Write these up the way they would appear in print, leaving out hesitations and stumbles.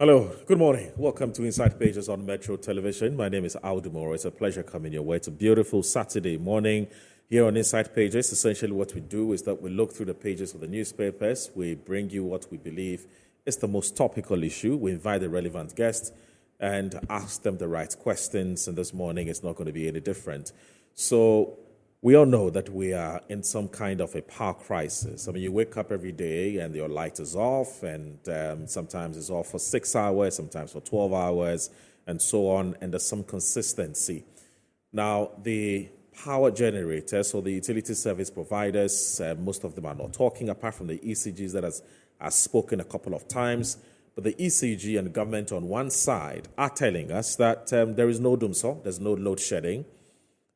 Hello, good morning. Welcome to Inside Pages on Metro Television. My name is Dumsor. It's a pleasure coming your way. It's a beautiful Saturday morning here on Inside Pages. Essentially what we do is that we look through the pages of the newspapers. We bring you what we believe is the most topical issue. We invite the relevant guests and ask them the right questions. And this morning it's not going to be any different. So we all know that we are in some kind of a power crisis. I mean, you wake up every day and your light is off, and sometimes it's off for 6 hours, sometimes for 12 hours, and so on, and there's some consistency. Now, the power generators, so the utility service providers, most of them are not talking, apart from the ECGs that has spoken a couple of times. But the ECG and the government on one side are telling us that there is no Dumsor, there's no load shedding.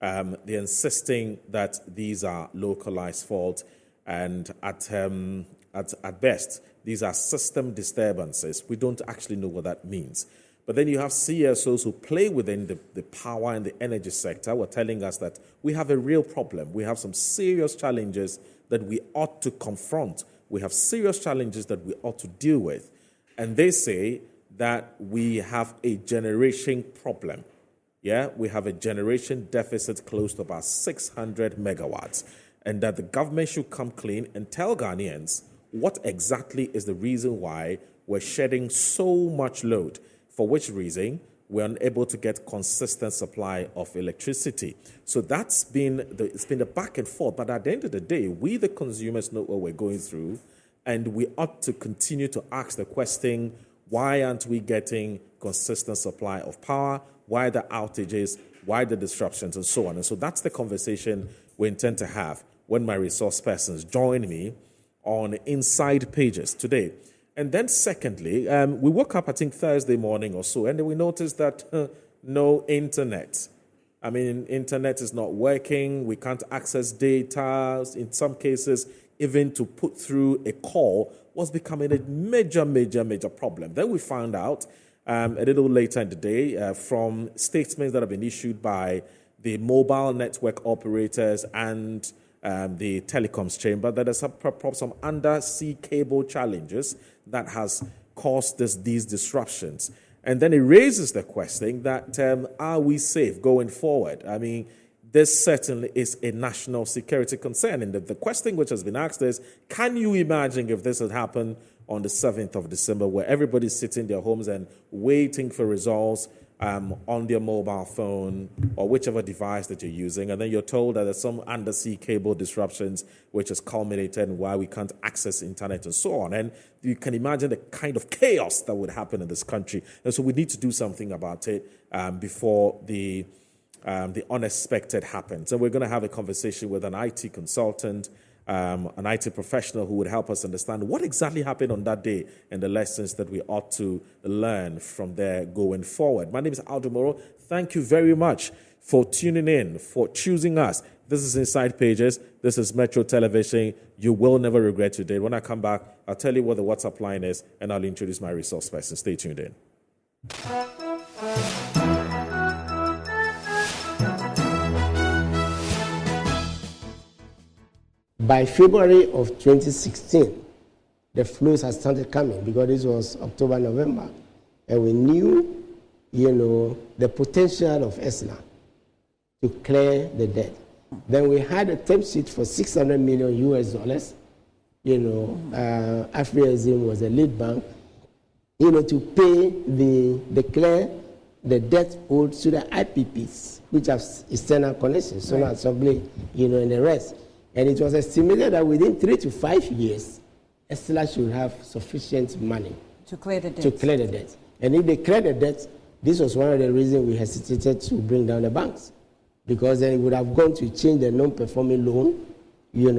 They're insisting that these are localized faults, and at best, these are system disturbances. We don't actually know what that means. But then you have CSOs who play within the power and the energy sector who are telling us that we have a real problem. We have some serious challenges that we ought to confront. We have serious challenges that we ought to deal with. And they say that we have a generation problem. Yeah, we have a generation deficit close to about 600 megawatts, and that the government should come clean and tell Ghanaians what exactly is the reason why we're shedding so much load, for which reason we're unable to get consistent supply of electricity. So it's been the back and forth, but at the end of the day, we the consumers know what we're going through, and we ought to continue to ask the question, why aren't we getting consistent supply of power? Why the outages, why the disruptions, and so on. And so that's the conversation we intend to have when my resource persons join me on Inside Pages today. And then secondly, we woke up, I think, Thursday morning or so, and then we noticed that no internet. I mean, internet is not working. We can't access data. In some cases, even to put through a call was becoming a major problem. Then we found out a little later in the day from statements that have been issued by the mobile network operators and the telecoms chamber that there's some undersea cable challenges that has caused these disruptions. And then it raises the question that are we safe going forward? I mean, this certainly is a national security concern. And the question which has been asked is, can you imagine if this had happened on the 7th of December, where everybody's sitting in their homes and waiting for results on their mobile phone or whichever device that you're using, and then you're told that there's some undersea cable disruptions which has culminated in why we can't access internet and so on. And you can imagine the kind of chaos that would happen in this country. And so we need to do something about it before the unexpected happens. So we're going to have a conversation with an IT consultant, an IT professional who would help us understand what exactly happened on that day and the lessons that we ought to learn from there going forward. My name is Dumsor. Thank you very much for tuning in, for choosing us. This is Inside Pages. This is Metro Television. You will never regret your day. When I come back, I'll tell you what the WhatsApp line is, and I'll introduce my resource person. Stay tuned in. By February of 2016, the flows had started coming because this was October, November. And we knew, the potential of ESLA to clear the debt. Then we had a term sheet for $600 million US. Afri-Exim was a lead bank, to pay clear the debt owed to the IPPs, which have external connections, Solar Assembly, and the rest. And it was estimated that within 3 to 5 years, ESLA should have sufficient money to clear the debt. And if they clear the debt, this was one of the reasons we hesitated to bring down the banks, because then it would have gone to change the non-performing loan,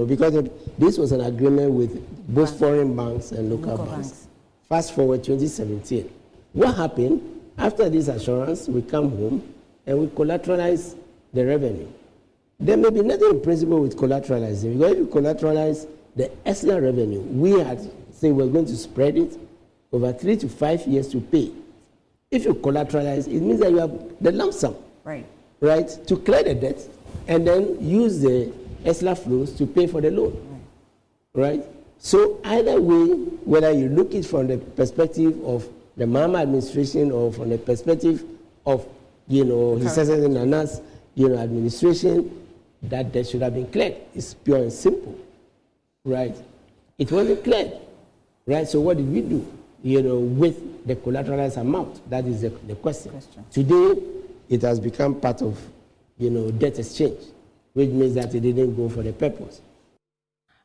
because this was an agreement with both foreign banks and local banks. Fast forward 2017. What happened? After this assurance, we come home and we collateralize the revenue. There may be nothing in principle with collateralizing, because if you collateralize the ESLA revenue, we had said we're going to spread it over 3 to 5 years to pay. If you collateralize, it means that you have the lump sum, right, to clear the debt, and then use the ESLA flows to pay for the loan, right? So either way, whether you look at it from the perspective of the Mahama administration or from the perspective of, His Excellency Nana's, administration, that debt should have been cleared. It's pure and simple, right? It wasn't cleared, right? So what did we do, with the collateralized amount? That is the question. Today, it has become part of, debt exchange, which means that it didn't go for the purpose.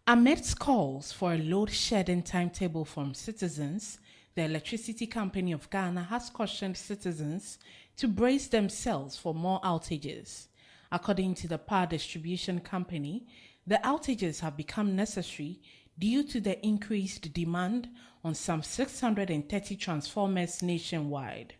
Amidst calls for a load-shedding timetable from citizens, the Electricity Company of Ghana has cautioned citizens to brace themselves for more outages. According to the power distribution company, the outages have become necessary due to the increased demand on some 630 transformers nationwide.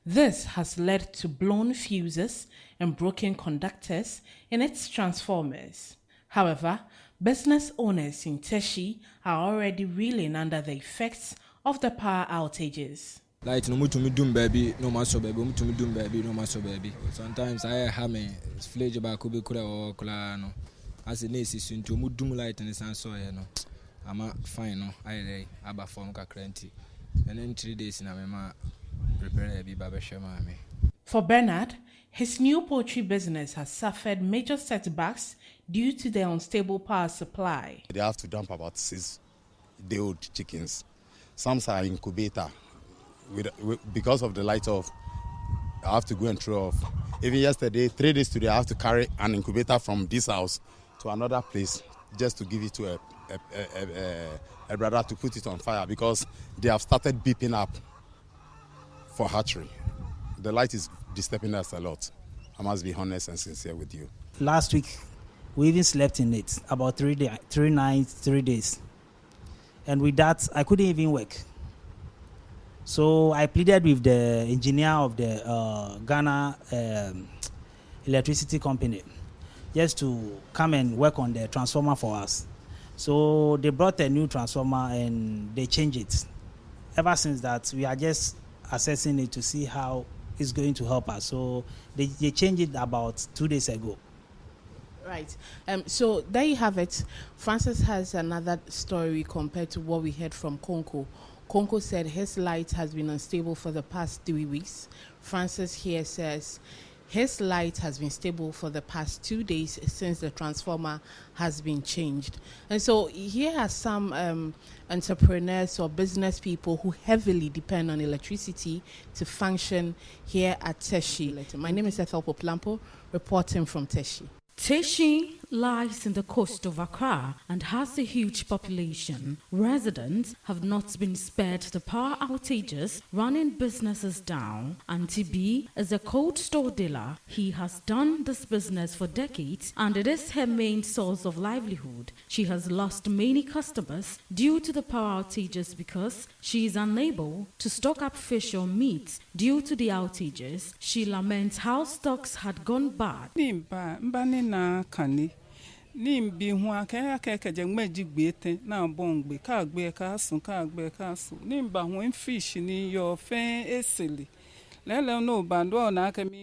This has led to blown fuses and broken conductors in its transformers. However, business owners in Teshi are already reeling under the effects of the power outages. Light no mutu midum baby no maso baby mutu midum baby no maso baby. Sometimes I have me flage ba ko be kura o kula no. As a nesi sunto mudum light and san so no. Ama fine no I aba form kakra nti. And in 3 days na me ma prepare bi ba be hwema me. For Bernard, his new poultry business has suffered major setbacks due to the unstable power supply. They have to dump about 6-day-old chickens. Some are incubator. Because of the light off, I have to go and throw off. Even yesterday, 3 days today, I have to carry an incubator from this house to another place just to give it to a brother to put it on fire because they have started beeping up for hatchery. The light is disturbing us a lot. I must be honest and sincere with you. Last week, we even slept in it about 3 nights, 3 days. And with that, I couldn't even work. So I pleaded with the engineer of the Ghana Electricity Company just to come and work on the transformer for us. So they brought a new transformer and they changed it. Ever since that, we are just assessing it to see how it's going to help us. So they changed it about 2 days ago. Right. So there you have it. Francis has another story compared to what we heard from Konko. Konko said his light has been unstable for the past 3 weeks. Francis here says his light has been stable for the past 2 days since the transformer has been changed. And so here are some entrepreneurs or business people who heavily depend on electricity to function here at Teshi. My name is Ethel Poplampo, reporting from Teshi. Teshi lies in the coast of Accra and has a huge population. Residents have not been spared the power outages, running businesses down. Auntie B is a cold store dealer. He has done this business for decades and it is her main source of livelihood. She has lost many customers due to the power outages because she is unable to stock up fish or meat due to the outages. She laments how stocks had gone bad. Na kani nimbi hu aka je ngmejigbe na bongbe ka gbe ka sun nimba hu fish ni your fan esili.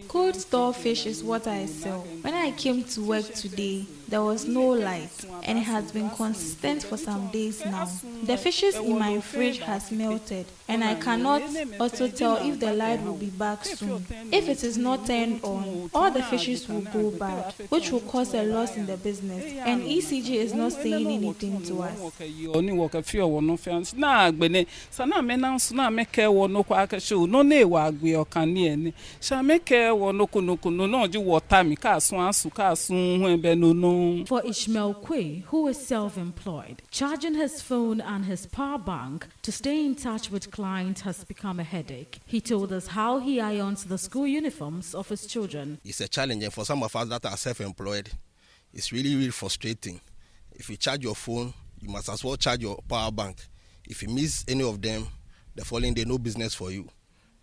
Cold store fish is what I sell. When I came to work today, there was no light and it has been consistent for some days now. The fishes in my fridge has melted and I cannot also tell if the light will be back soon. If it is not turned on, all the fishes will go bad, which will cause a loss in the business, and ECG is not saying anything to us. For Ishmael Kwe, who is self-employed, charging his phone and his power bank to stay in touch with clients has become a headache. He told us how he irons the school uniforms of his children. It's a challenge, and for some of us that are self-employed, it's really, really frustrating. If you charge your phone, you must as well charge your power bank. If you miss any of them, the following day, no business for you.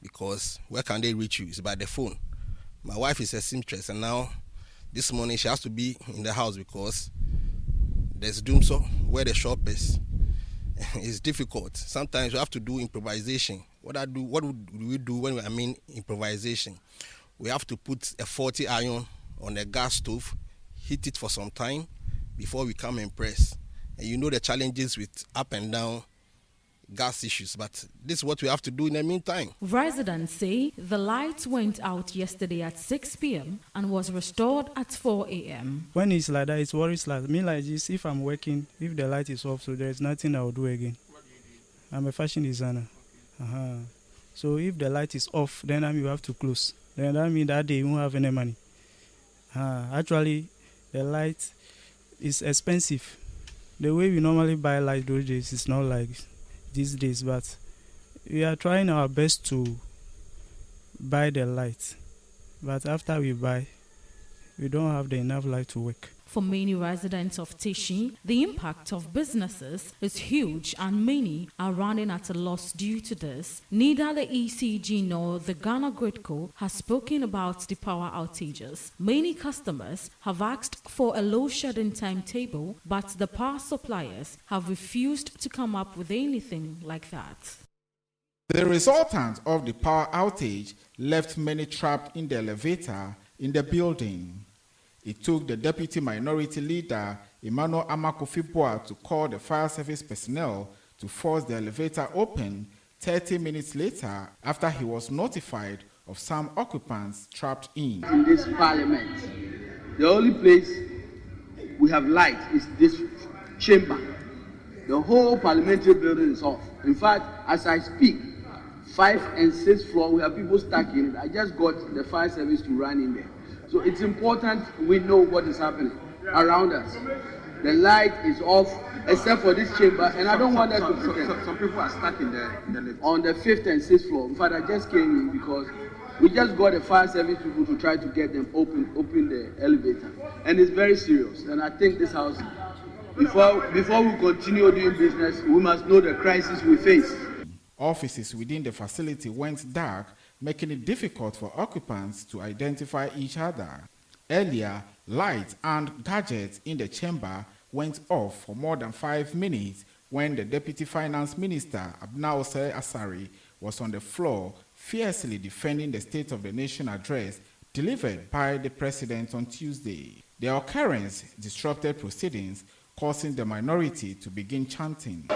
Because where can they reach you? It's by the phone. My wife is a seamstress, and now this morning she has to be in the house because there's Dumsor where the shop is. It's difficult. Sometimes you have to do improvisation. What would we do when I mean improvisation? We have to put a 40 iron on a gas stove, heat it for some time before we come and press. And you know the challenges with up and down. gas issues. But this is what we have to do in the meantime. Residents say the lights went out yesterday at 6 p.m. and was restored at 4 a.m. When it's like that, it worries like me like this. If I'm working, if the light is off, so there's nothing I will do again. I'm a fashion designer. So if the light is off, then you have to close. Then that means that day you won't have any money. Actually, the light is expensive. The way we normally buy light those days is not like these days, but we are trying our best to buy the light. But after we buy, we don't have enough light to work. For many residents of Tishi, the impact of businesses is huge and many are running at a loss due to this. Neither the ECG nor the Ghana Gridco has spoken about the power outages. Many customers have asked for a load-shedding timetable, but the power suppliers have refused to come up with anything like that. The resultant of the power outage left many trapped in the elevator in the building. It took the deputy minority leader, Emmanuel Amakofi-Boa, to call the fire service personnel to force the elevator open 30 minutes later after he was notified of some occupants trapped in. In this parliament, the only place we have light is this chamber. The whole parliamentary building is off. In fact, as I speak, 5th and 6th floor, we have people stuck in it. I just got the fire service to run in there. So it's important we know what is happening around us. The light is off, except for this chamber, and I don't want that to pretend. Some people are stuck in the lift. On the 5th and 6th floor. In fact, I just came in because we just got the fire service people to try to get them open the elevator. And it's very serious. And I think this house, before we continue doing business, we must know the crisis we face. Offices within the facility went dark, making it difficult for occupants to identify each other. Earlier, lights and gadgets in the chamber went off for more than 5 minutes when the Deputy Finance Minister, Abnaose Asari, was on the floor fiercely defending the State of the Nation address delivered by the President on Tuesday. The occurrence disrupted proceedings, causing the minority to begin chanting.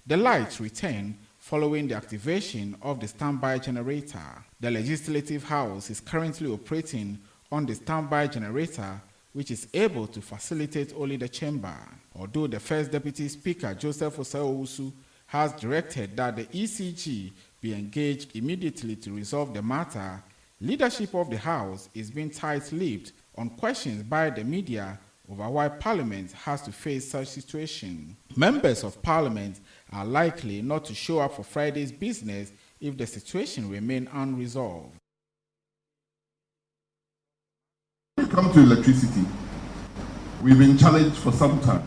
The lights returned following the activation of the standby generator. The Legislative House is currently operating on the standby generator, which is able to facilitate only the chamber. Although the First Deputy Speaker, Joseph Osei-Owusu, has directed that the ECG be engaged immediately to resolve the matter, leadership of the House is being tight-lipped on questions by the media over why Parliament has to face such situation. Members of Parliament are likely not to show up for Friday's business if the situation remains unresolved. When it comes to electricity, we've been challenged for some time.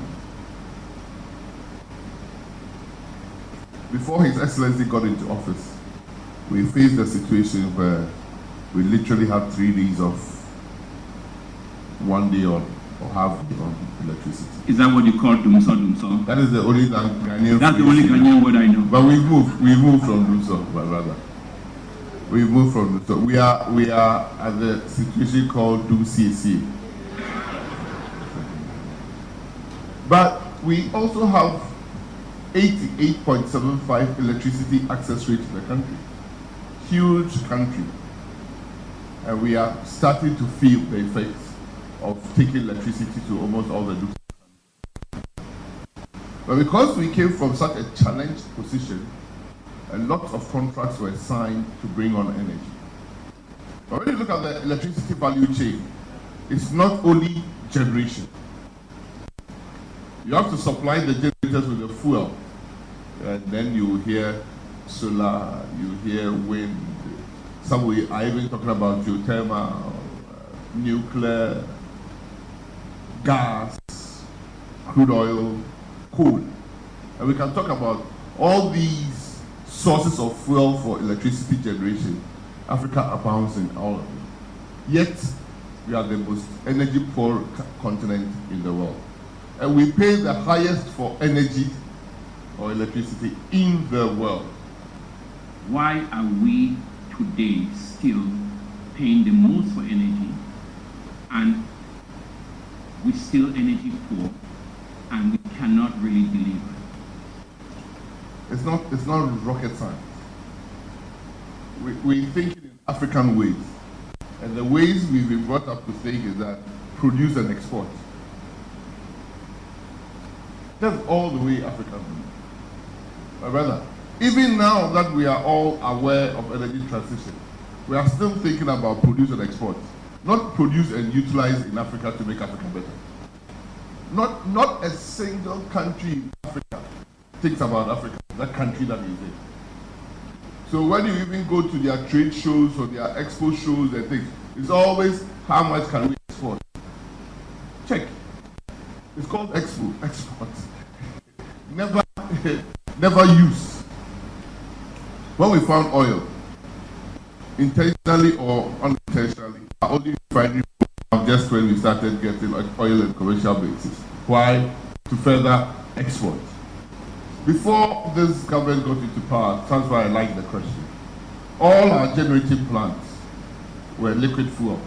Before His Excellency got into office, we faced a situation where we literally had 3 days of 1 day on or half day on electricity. Is that what you call Dumsor? That is the only Ghanaian. That's the only Ghanaian word I know. But we moved from Dumsor, my brother. We moved from Dumsor. We are at the situation called DUCC. But we also have 88.75 electricity access rate in the country. Huge country. And we are starting to feel the effects of taking electricity to almost all the countries. But because we came from such a challenged position, a lot of contracts were signed to bring on energy. But when you look at the electricity value chain, it's not only generation. You have to supply the generators with the fuel, and then you hear solar, you hear wind. Some are even talking about geothermal, nuclear, gas, crude oil, coal. And we can talk about all these sources of fuel for electricity generation. Africa abounds in all of them. Yet, we are the most energy poor continent in the world. And we pay the highest for energy or electricity in the world. Why are we today still paying the most for energy, and we're still energy poor, and we cannot really deliver? It's not rocket science. We think in African ways, and the ways we've been brought up to think is that produce and export. That's all the way Africans do. My brother, even now that we are all aware of energy transition, we are still thinking about produce and export, not produce and utilize in Africa to make Africa better. Not a single country in Africa thinks about Africa, that country that is in. So when you even go to their trade shows or their expo shows and things, it's always how much can we export? Check. It's called export. Never use. When we found oil, intentionally or unintentionally, our only refinery just when we started getting oil on commercial basis. Why? To further export. Before this government got into power, that's why I like the question. All our generating plants were liquid fuel.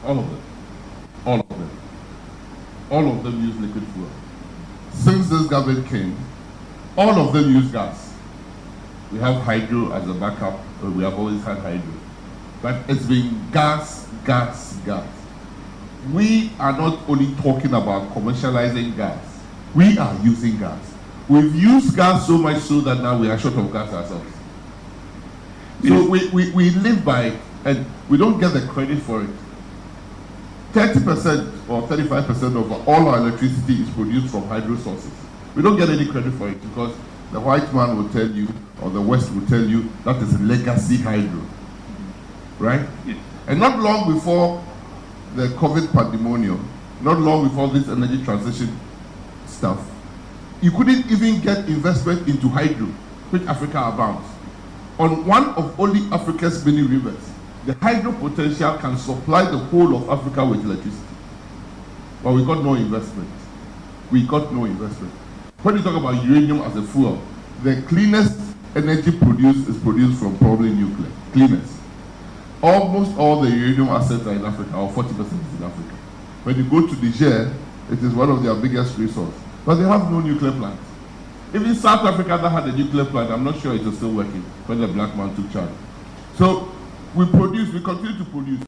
All of them. All of them. All of them use liquid fuel. Since this government came, all of them use gas. We have hydro as a backup, but we have always had hydro. But it's been gas, gas, gas. We are not only talking about commercializing gas, we are using gas. We've used gas so much so that now we are short of gas ourselves. So we live by it, and we don't get the credit for it. 30% or 35% of all our electricity is produced from hydro sources. We don't get any credit for it because the white man will tell you, or the West will tell you, that is legacy hydro. Right? Yes. And not long before the COVID pandemonium, not long before this energy transition stuff, you couldn't even get investment into hydro, which Africa abounds. On one of only Africa's many rivers, the hydro potential can supply the whole of Africa with electricity. But we got no investment. We got no investment. When you talk about uranium as a fuel, the cleanest energy produced is produced from probably nuclear. Cleanest. Almost all the uranium assets are in Africa, or 40% is in Africa. When you go to Niger, it is one of their biggest resources. But they have no nuclear plants. Even South Africa that had a nuclear plant, I'm not sure it is still working when the black man took charge. So we continue to produce.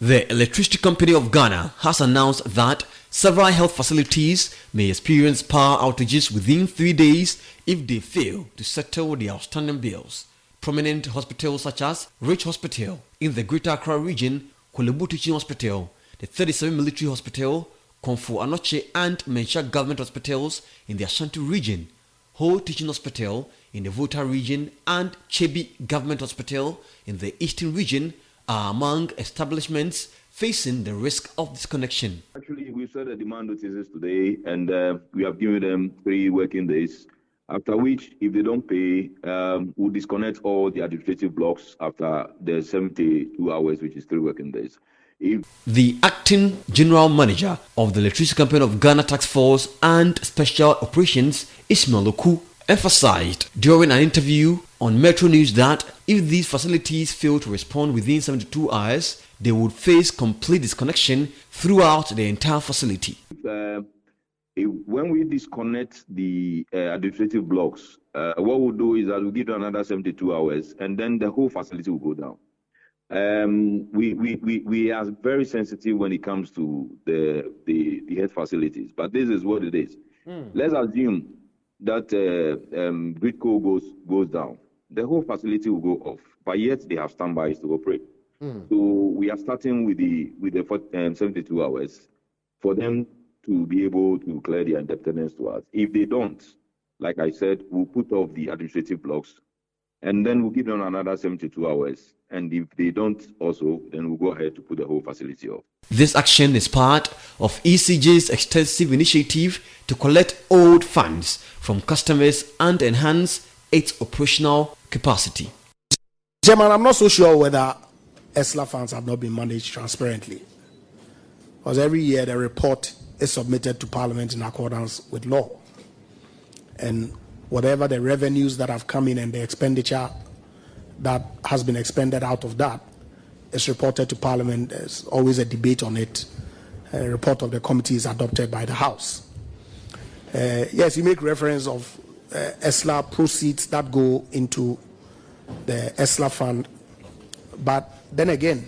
The Electricity Company of Ghana has announced that several health facilities may experience power outages within 3 days if they fail to settle their outstanding bills. Prominent hospitals such as Rich Hospital in the Greater Accra region, Kolebu Teaching Hospital, the 37 Military Hospital, Konfu Anoche and Mensha Government Hospitals in the Ashanti region, Ho Teaching Hospital in the Volta region, and Chebi Government Hospital in the Eastern region are among establishments facing the risk of disconnection. Actually, we saw the demand notices today, and we have given them 3 working days, after which, if they don't pay, we'll disconnect all the administrative blocks after the 72 hours, which is 3 working days. The acting general manager of the Electricity Company of Ghana Task Force and Special Operations, Ismail Oku, emphasized during an interview on Metro News that if these facilities fail to respond within 72 hours, they would face complete disconnection throughout the entire facility. When we disconnect the administrative blocks, what we'll do is that we'll give them another 72 hours, and then the whole facility will go down. We are very sensitive when it comes to the health facilities, but this is what it is. Let's assume that Gridco goes down. The whole facility will go off, but yet they have standbys to operate. So we are starting with the 72 hours for them to be able to clear their indebtedness to us. If they don't, like I said, we'll put off the administrative blocks, and then we'll give them another 72 hours. And if they don't also, then we'll go ahead to put the whole facility off. This action is part of ECG's extensive initiative to collect old funds from customers and enhance its operational capacity. Chairman, I'm not so sure whether ESLA funds have not been managed transparently. Because every year the report is submitted to Parliament in accordance with law. And whatever the revenues that have come in and the expenditure that has been expended out of that is reported to Parliament. There's always a debate on it. A report of the committee is adopted by the House. Yes, you make reference of ESLA proceeds that go into the ESLA fund, but then again,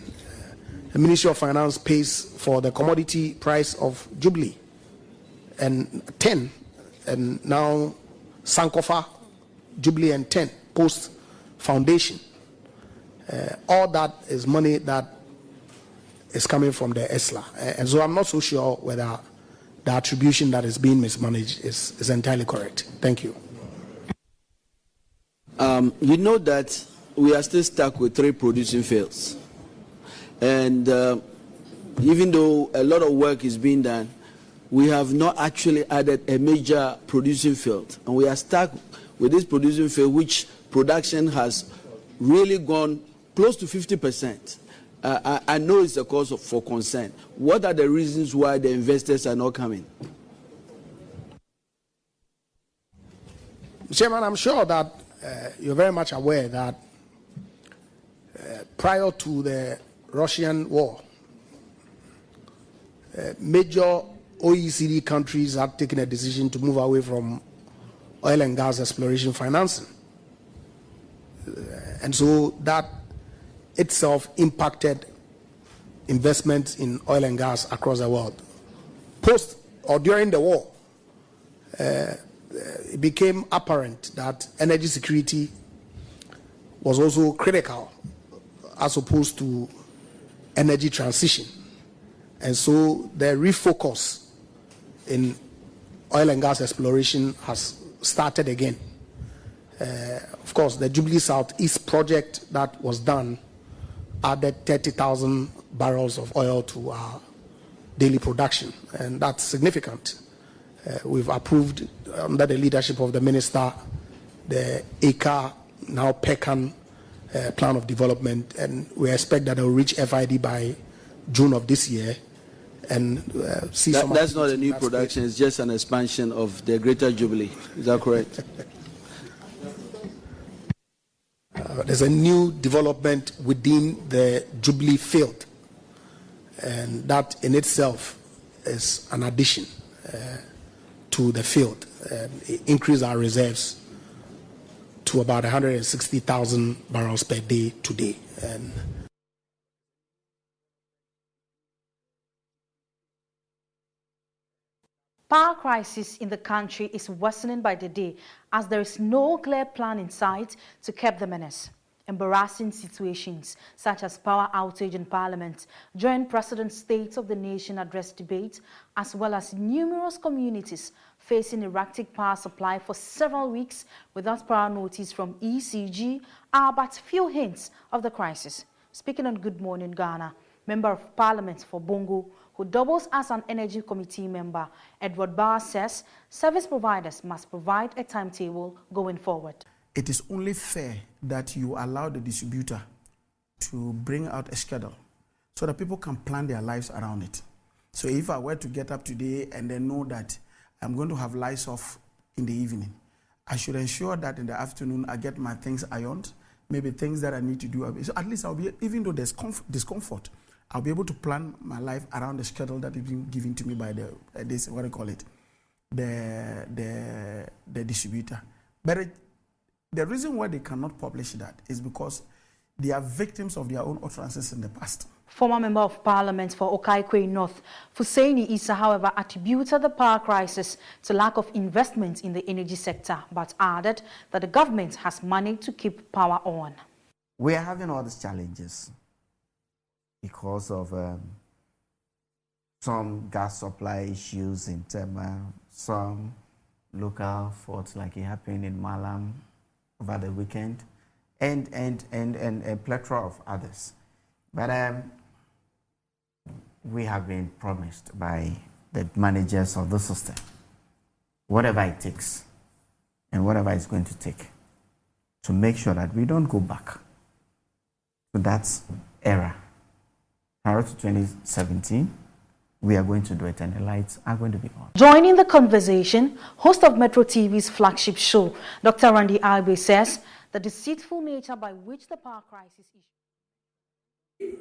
the Ministry of Finance pays for the commodity price of Jubilee and 10, and now Sankofa, Jubilee and 10 post foundation. All that is money that is coming from the ESLA, and so I'm not so sure whether the attribution that is being mismanaged is entirely correct. Thank you. You know that we are still stuck with 3 producing fields. And even though a lot of work is being done, we have not actually added a major producing field. And we are stuck with this producing field, which production has really gone close to 50%. I know it's a cause for concern. What are the reasons why the investors are not coming? Chairman, I'm sure that you're very much aware that prior to the Russian war, major OECD countries had taken a decision to move away from oil and gas exploration financing. And so that itself impacted investment in oil and gas across the world. Post or during the war, it became apparent that energy security was also critical as opposed to energy transition. And so the refocus in oil and gas exploration has started again. Of course, the Jubilee Southeast project that was done added 30,000 barrels of oil to our daily production, and that's significant. We've approved, under the leadership of the minister, the ACA, now PECAN plan of development, and we expect that it will reach FID by June of this year. And see some. That's not a new production; it's just an expansion of the Greater Jubilee. Is that correct? There's a new development within the Jubilee field, and that in itself is an addition to the field. Increase our reserves to about 160,000 barrels per day today. And power crisis in the country is worsening by the day as there is no clear plan in sight to curb the menace. Embarrassing situations such as power outage in Parliament during President's State of the Nation address debate, as well as numerous communities facing erratic power supply for several weeks without prior notice from ECG, are but few hints of the crisis. Speaking on Good Morning Ghana, Member of Parliament for Bongo, who doubles as an Energy Committee member, Edward Barr says service providers must provide a timetable going forward. It is only fair that you allow the distributor to bring out a schedule so that people can plan their lives around it. So if I were to get up today and then know that I'm going to have lights off in the evening, I should ensure that in the afternoon I get my things ironed, maybe things that I need to do. So at least I'll be, even though there's discomfort, I'll be able to plan my life around the schedule that is being given to me by the distributor. But the reason why they cannot publish that is because they are victims of their own utterances in the past. Former Member of Parliament for Okaikwe North, Fusaini Issa, however, attributed the power crisis to lack of investment in the energy sector, but added that the government has managed to keep power on. We are having all these challenges because of some gas supply issues in Tema, some local faults like it happened in Malam over the weekend, and a plethora of others. But we have been promised by the managers of the system, whatever it takes and whatever it's going to take to make sure that we don't go back to that era prior to 2017 we are going to do it and the lights are going to be on. Joining the conversation, host of Metro TV's flagship show, Dr. Randy Albe says the deceitful nature by which the power crisis is.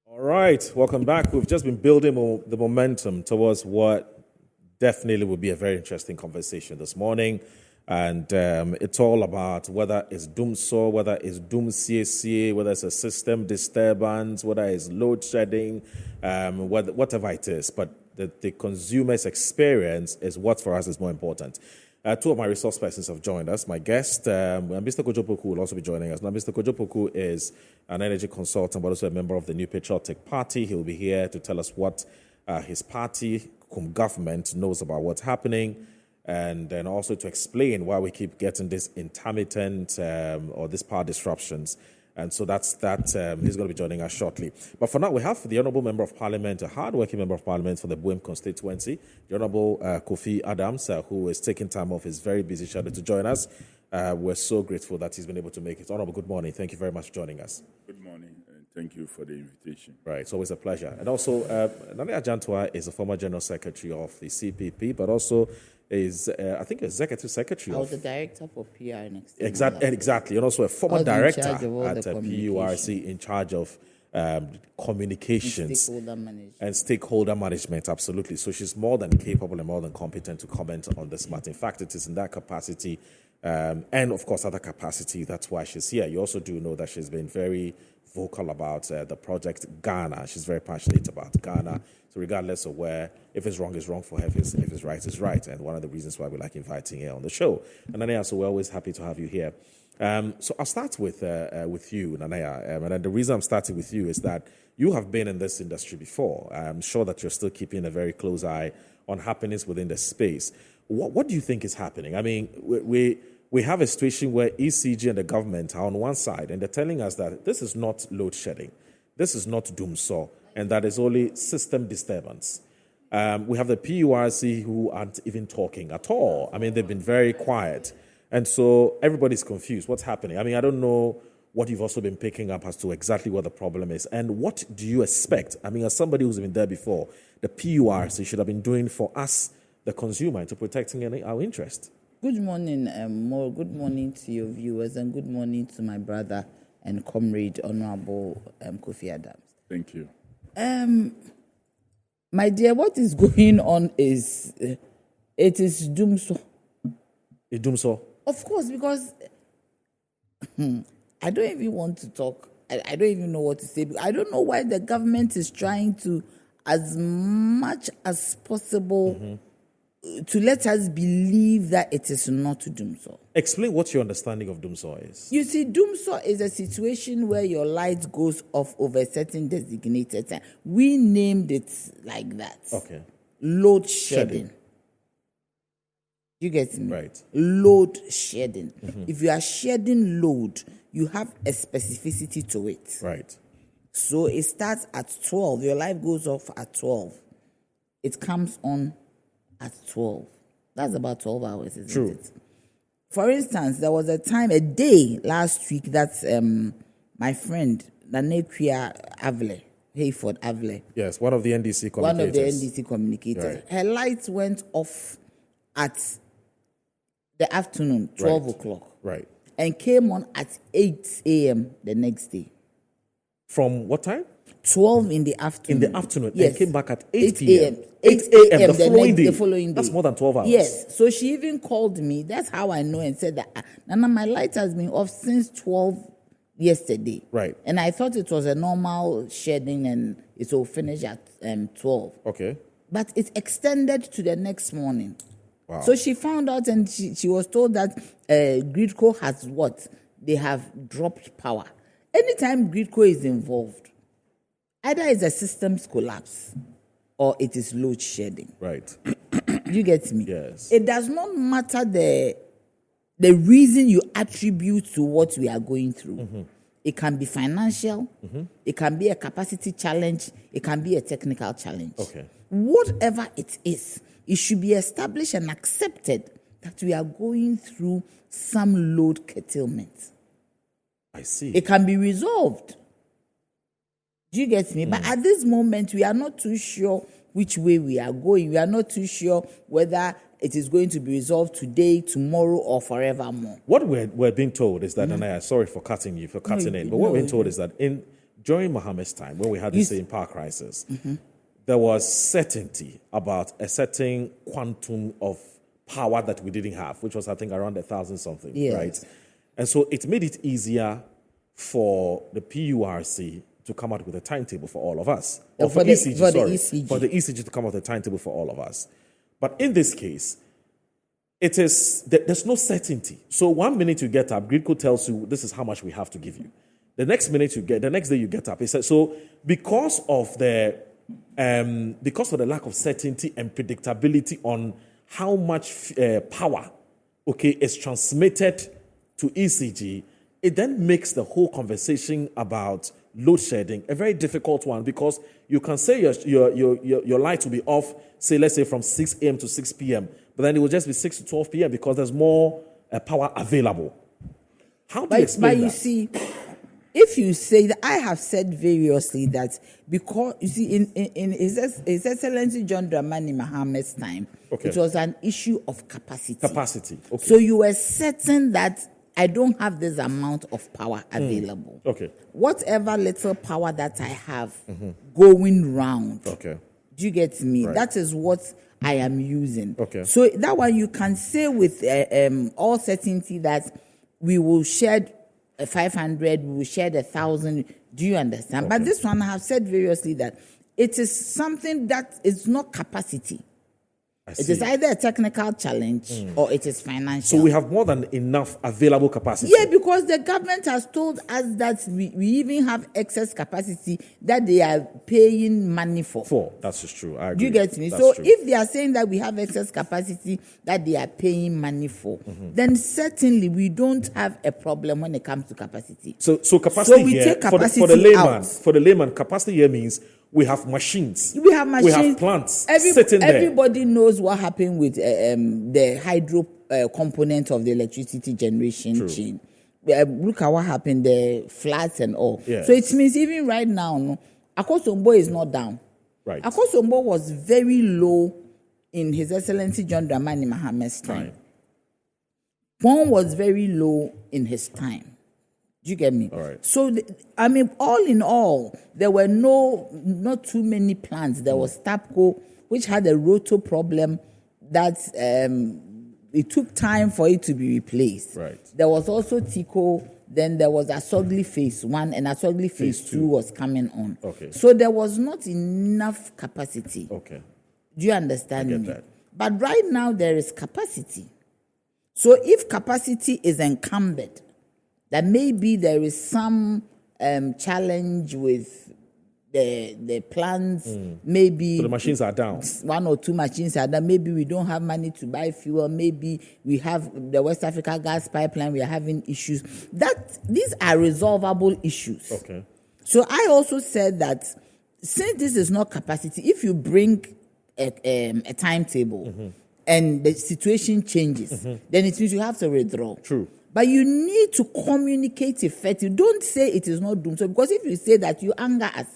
All right, welcome back. We've just been building the momentum towards what definitely will be a very interesting conversation this morning. And it's all about whether it's Dumsor, whether it's CACA, whether it's a system disturbance, whether it's load shedding, whatever it is. But the consumer's experience is what for us is more important. Two of my resource persons have joined us. My guest, Mr. Kojo Poku, will also be joining us. Now, Mr. Kojo Poku is an energy consultant, but also a member of the New Patriotic Party. He'll be here to tell us what his party, government, knows about what's happening, and then also to explain why we keep getting this intermittent or these power disruptions. And so that's that. He's going to be joining us shortly. But for now, we have the Honourable Member of Parliament, a hard-working Member of Parliament for the Buem constituency, the Honourable Kofi Adams, who is taking time off his very busy schedule to join us. We're so grateful that he's been able to make it. Honourable, good morning. Thank you very much for joining us. Good morning, and thank you for the invitation. Right, it's always a pleasure. And also, Nana Ajantwa is a former General Secretary of the CPP, but also is, I think, Executive Secretary I was the director for PR and Exactly, and also a former director at PURC in charge of communications and stakeholder management. Absolutely. So she's more than capable and more than competent to comment on this matter. In fact, it is in that capacity and, of course, other capacity. That's why she's here. You also do know that she's been very vocal about the project Ghana. She's very passionate about Ghana. So regardless of where, if it's wrong, it's wrong for her. If it's right, it's right. And one of the reasons why we like inviting her on the show. And Nanaya, so we're always happy to have you here. So I'll start with you, Nanaya. And the reason I'm starting with you is that you have been in this industry before. I'm sure that you're still keeping a very close eye on happenings within the space. What do you think is happening? I mean, we have a situation where ECG and the government are on one side, and they're telling us that this is not load shedding, this is not Dumsor, and that is only system disturbance. We have the PURC who aren't even talking at all. I mean, they've been very quiet. And so everybody's confused. What's happening? I mean, I don't know what you've also been picking up as to exactly what the problem is. And what do you expect? I mean, as somebody who's been there before, the PURC should have been doing for us, the consumer, to protecting our interest. Good morning, Mo. Good morning to your viewers, and good morning to my brother and comrade, Honorable Kofi Adams. Thank you. My dear, what is going on is it is Dumsor. It's Dumsor? Of course, because I don't even want to talk. I don't even know what to say. I don't know why the government is trying to, as much as possible, to let us believe that it is not Dumsor. Explain what your understanding of Dumsor is. You see, Dumsor is a situation where your light goes off over a certain designated time. We named it like that. Okay. Load shedding. You get me? Right. Load shedding. If you are shedding load, you have a specificity to it. Right. So it starts at 12. Your light goes off at 12. It comes on at 12. That's about 12 hours, isn't it? For instance, there was a day last week that my friend, Nanekia Avle, Hayford Avle. Yes, one of the NDC communicators. Right. Her lights went off at the afternoon, 12 o'clock. Right. And came on at 8 a.m. the next day. From what time? 12 in the afternoon. In the afternoon. Yes. And came back at 8 p.m. 8 a.m. the following day. That's more than 12 hours. Yes. So she even called me. That's how I know, and said that, Nana, my light has been off since 12 yesterday. Right. And I thought it was a normal shedding and it will finish at 12. Okay. But it extended to the next morning. Wow. So she found out, and she was told that Gridco has what? They have dropped power. Anytime Gridco is involved, either it's a systems collapse or it is load shedding. Right. You get me? Yes. It does not matter the reason you attribute to what we are going through. It can be financial. It can be a capacity challenge. It can be a technical challenge. Okay. Whatever it is, it should be established and accepted that we are going through some load curtailment. I see. It can be resolved. Do you get me? But at this moment, we are not too sure which way we are going. We are not too sure whether it is going to be resolved today, tomorrow, or forevermore. What we're being told is that, Anaya, sorry for cutting in, but what we're being told is that during Mohammed's time, when we had the same power crisis, there was certainty about a certain quantum of power that we didn't have, which was, I think, around 1,000 something, right? And so it made it easier for the PURC to come out with a timetable for all of us. Or for the ECG, for the ECG to come out with a timetable for all of us. But in this case, there's no certainty. So 1 minute you get up, Gridco tells you this is how much we have to give you. The next day you get up, it says, so because of the lack of certainty and predictability on how much power, is transmitted to ECG, it then makes the whole conversation about load shedding a very difficult one, because you can say your light will be off, say, let's say from 6 a.m. to 6 p.m., but then it will just be 6 to 12 p.m. because there's more power available. How do you explain that? But you see, if you say that, I have said variously that because, you see, in His Excellency John Dramani Mohammed's time, it was an issue of capacity. Okay. So you were certain that I don't have this amount of power available. Okay. Whatever little power that I have going round. Okay. Do you get me? Right. That is what I am using. Okay. So that one you can say with all certainty that we will shed 500, we will shed 1,000. Do you understand? But this one I have said variously that it is something that is not capacity. It is either a technical challenge or it is financial. So we have more than enough available capacity. Yeah, because the government has told us that we even have excess capacity that they are paying money for. That's just true. I agree. Do you get me? That's so true. If they are saying that we have excess capacity that they are paying money for, then certainly we don't have a problem when it comes to capacity. So capacity we here, take capacity for out. the layman, capacity here means we have machines. We have machines. We have plants sitting there. Everybody knows what happened with the hydro component of the electricity generation chain. Look at what happened, the floods and all. Yes. So it means even right now, Akosombo is not down. Right. Akosombo was very low in His Excellency John Dramani Mohammed's time. Pong was very low in his time. Do you get me? All right. So, all in all, there were not too many plants. There was TAPCO, which had a roto problem that it took time for it to be replaced. Right. There was also TICO. Then there was Asogli Phase 1 and Asogli Phase 2 was coming on. Okay. So there was not enough capacity. Okay. Do you understand I get me? that. But right now there is capacity. So if capacity is encumbered, that maybe there is some challenge with the plants, maybe So the machines are down. 1 or 2 machines are down. Maybe we don't have money to buy fuel. Maybe we have the West Africa gas pipeline. We are having issues. These are resolvable issues. Okay. So I also said that since this is not capacity, if you bring a timetable and the situation changes, then it means you have to withdraw. True. But you need to communicate effectively. Don't say it is not Dumsor, because if you say that, you anger us.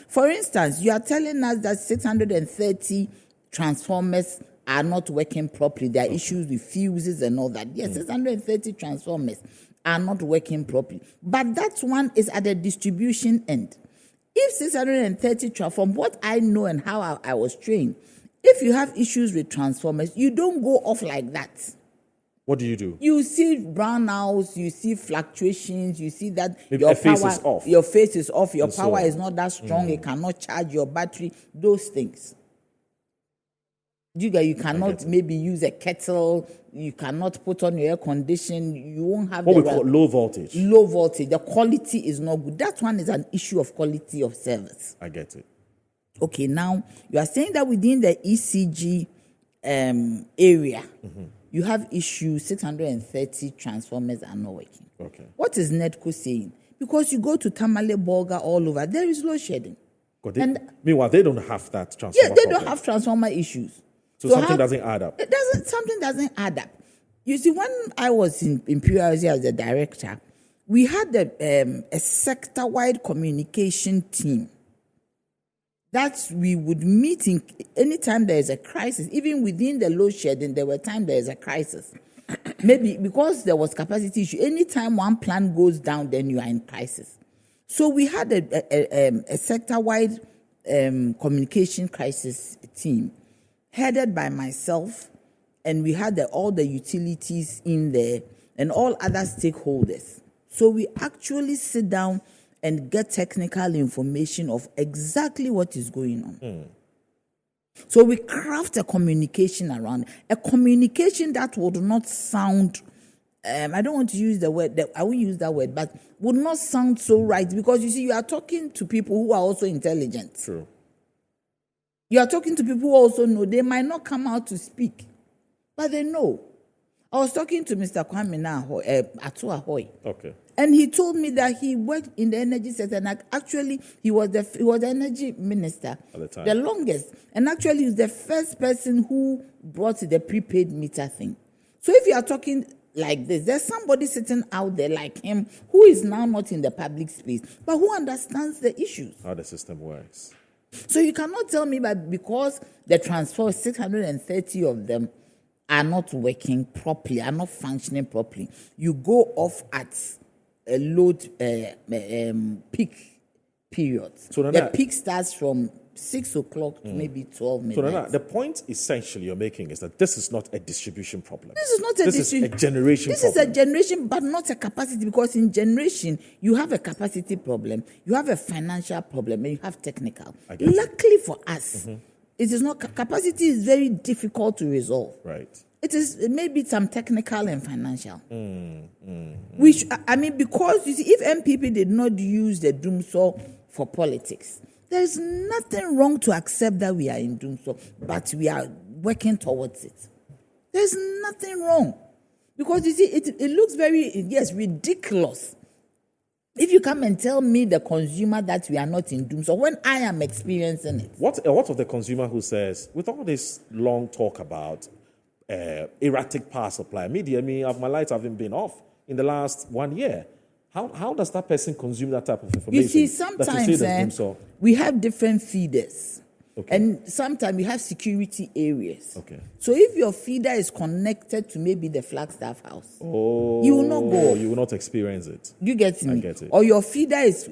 For instance, you are telling us that 630 transformers are not working properly. There are issues with fuses and all that. Yes, 630 transformers are not working properly. But that one is at the distribution end. If 630 from what I know and how I was trained, if you have issues with transformers, you don't go off like that. What do you do? You see brownouts, you see fluctuations, you see that Maybe your face power is off. Your face is off, your And so power on. is not that strong, it cannot charge your battery, those things. You cannot maybe use a kettle, you cannot put on your air condition, you won't have What we call low voltage. Low voltage, the quality is not good. That one is an issue of quality of service. I get it. Okay, now you are saying that within the ECG area, you have issues, 630 transformers are not working. Okay. What is NEDCO saying? Because you go to Tamale, Bolga, all over, there is load shedding. Meanwhile, they don't have that transformer. Yeah, they problem. don't have transformer issues. So something doesn't add up. Something doesn't add up. You see, when I was in PRC as the director, we had a sector-wide communication team that we would meet in anytime there is a crisis. Even within the load shedding, there were times there is a crisis. Maybe because there was capacity issue, anytime one plant goes down, then you are in crisis. So we had a sector-wide communication crisis team headed by myself, and we had all the utilities in there and all other stakeholders. So we actually sit down and get technical information of exactly what is going on. So we craft a communication around it, a communication that would not sound, I don't want to use the word, I won't use that word, but would not sound so right, because you see, you are talking to people who are also intelligent. True. You are talking to people who also know. They might not come out to speak, but they know. I was talking to Mr. Kwame Atua Hoy. Okay. And he told me that he worked in the energy sector, and actually he was the energy minister at the time, the longest. And actually he was the first person who brought the prepaid meter thing. So if you are talking like this, there's somebody sitting out there like him who is now not in the public space, but who understands the issues. How the system works. So you cannot tell me that because the transfer, 630 of them, are not working properly, are not functioning properly, you go off at a load peak period. So the peak starts from 6 o'clock to maybe 12 midnight. So the point essentially you're making is that this is not a distribution problem. This is not a distribution. This is a generation problem. This is a generation, but not a capacity, because in generation, you have a capacity problem, you have a financial problem, and you have technical. Luckily for us, it is not, capacity is very difficult to resolve. Right. It is maybe some technical and financial. Which, I mean, because you see, if MPP did not use the Dumsor for politics, there is nothing wrong to accept that we are in Dumsor, but we are working towards it. There's nothing wrong. Because you see, it looks very, ridiculous. If you come and tell me, the consumer, that we are not in Dumsor, when I am experiencing it. What of the consumer who says, with all this long talk about erratic power supply, my lights haven't been off in the last 1 year. How does that person consume that type of information? You see, sometimes we have different feeders. Okay. And sometimes we have security areas. Okay. So if your feeder is connected to maybe the Flagstaff house, you will not go. You will not experience it. You get me? I get it. Or your feeder is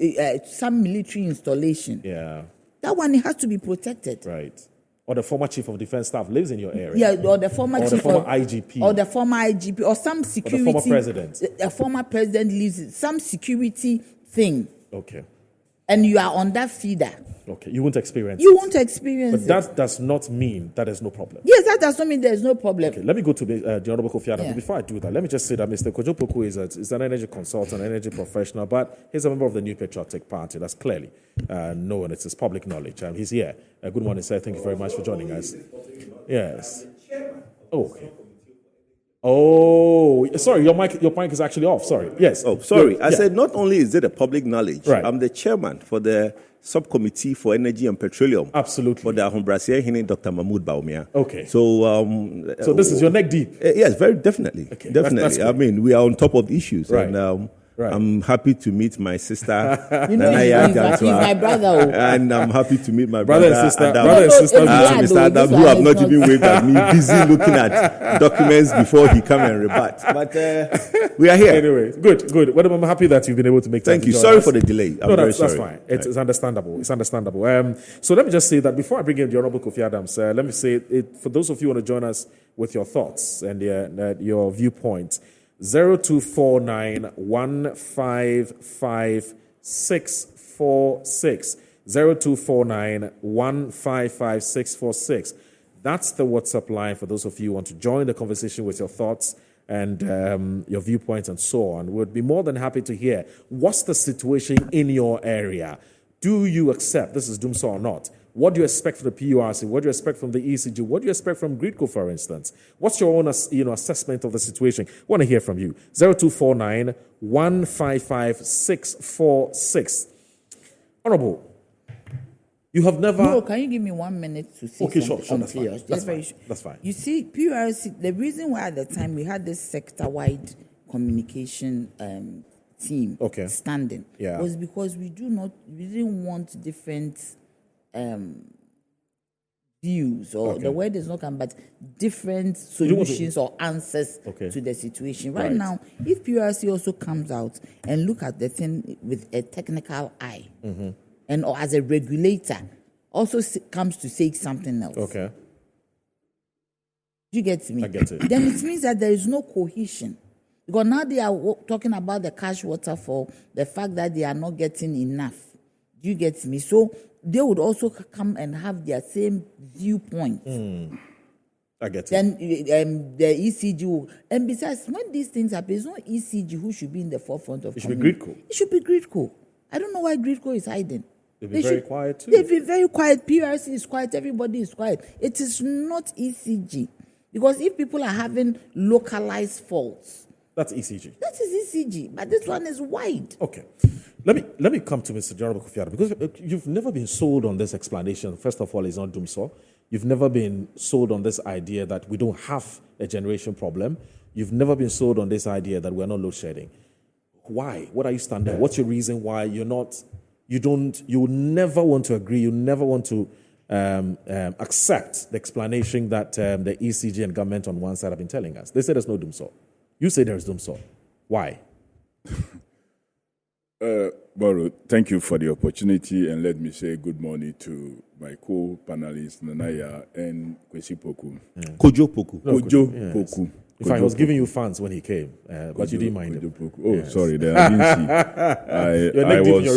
some military installation. Yeah. That one, it has to be protected. Right. Or the former chief of defense staff lives in your area. Yeah, or the former chief, the former IGP. Or the former IGP, or some security. Or the former president. The former president lives in some security thing. Okay. And you are on that feeder. Okay, you won't experience You won't experience it. But that does not mean that there's no problem. Yes, that does not mean there's no problem. Okay, let me go to the Honorable Kofi Adam. But before I do that, let me just say that Mr. Kojo Poku is an energy consultant, energy professional, but he's a member of the New Patriotic Party. That's clearly known. It's his public knowledge. He's here. Good morning, sir. Thank you very much for joining us. Yes. Oh, okay. Oh, sorry, your mic is actually off. Sorry. Yes. Oh, sorry. I said not only is it a public knowledge, right. I'm the chairman for the Subcommittee for Energy and Petroleum. Absolutely. For the Ahombrasier Hine, Dr. Mahmoud Baumia. Okay. So this is your neck deep? Yes, very definitely. Okay. Definitely. That's I mean, we are on top of the issues. Right. And right. I'm happy to meet my sister. He's my brother. And I'm happy to meet my brother and sister. Mr. Adam, who have not even waved at me, busy looking at documents before he come and rebut. But we are here. Anyway, good. Well, I'm happy that you've been able to make time. Thank you. Sorry for the delay. That's fine. It's understandable. It's understandable. So let me just say that before I bring in the Honorable Kofi Adams, let me say it, for those of you who want to join us with your thoughts and your viewpoints, 0249 155 646. 0249 155 646. That's the WhatsApp line for those of you who want to join the conversation with your thoughts and your viewpoints and so on. We'd be more than happy to hear what's the situation in your area. Do you accept this is Dumsor or not? What do you expect from the PURC? What do you expect from the ECG? What do you expect from Gridco, for instance? What's your own assessment of the situation? I want to hear from you. 0249 155 646. Honorable, you have never... No, can you give me 1 minute to say something? Sure, that's fine. You see, PURC, the reason why at the time we had this sector-wide communication team standing was because we didn't want different views, or the word is not come, but different solutions or answers to the situation. Right now, if PRC also comes out and look at the thing with a technical eye, and or as a regulator, also comes to say something else. Okay. Do you get me? I get it. Then it means that there is no cohesion. Because now they are talking about the cash waterfall, the fact that they are not getting enough. Do you get me? So they would also come and have their same viewpoint. I get it. Then the ECG will, and besides, when these things happen, it's not ECG who should be in the forefront of it. Should be Gridco. It should be Gridco. I don't know why Gridco is hiding. They've been very quiet too. They've been very quiet. PRC is quiet. Everybody is quiet. It is not ECG. Because if people are having localized faults, that's ECG. That is ECG, but this one is wide. Okay. Let me come to Mr. General Kofi Addo, because you've never been sold on this explanation. First of all, it's not Dumsor. You've never been sold on this idea that we don't have a generation problem. You've never been sold on this idea that we're not load shedding. Why? What are you standing? What's your reason why you never want to agree, you never want to accept the explanation that the ECG and government on one side have been telling us? They say there's no Dumsor. You say there's Dumsor. Why? Boro, thank you for the opportunity, and let me say good morning to my co-panelists, Nanaya and Kwesi Poku. Kojo Poku. Poku. In fact, I was giving you fans when he came, but you didn't mind him. Oh, yes. Sorry, I didn't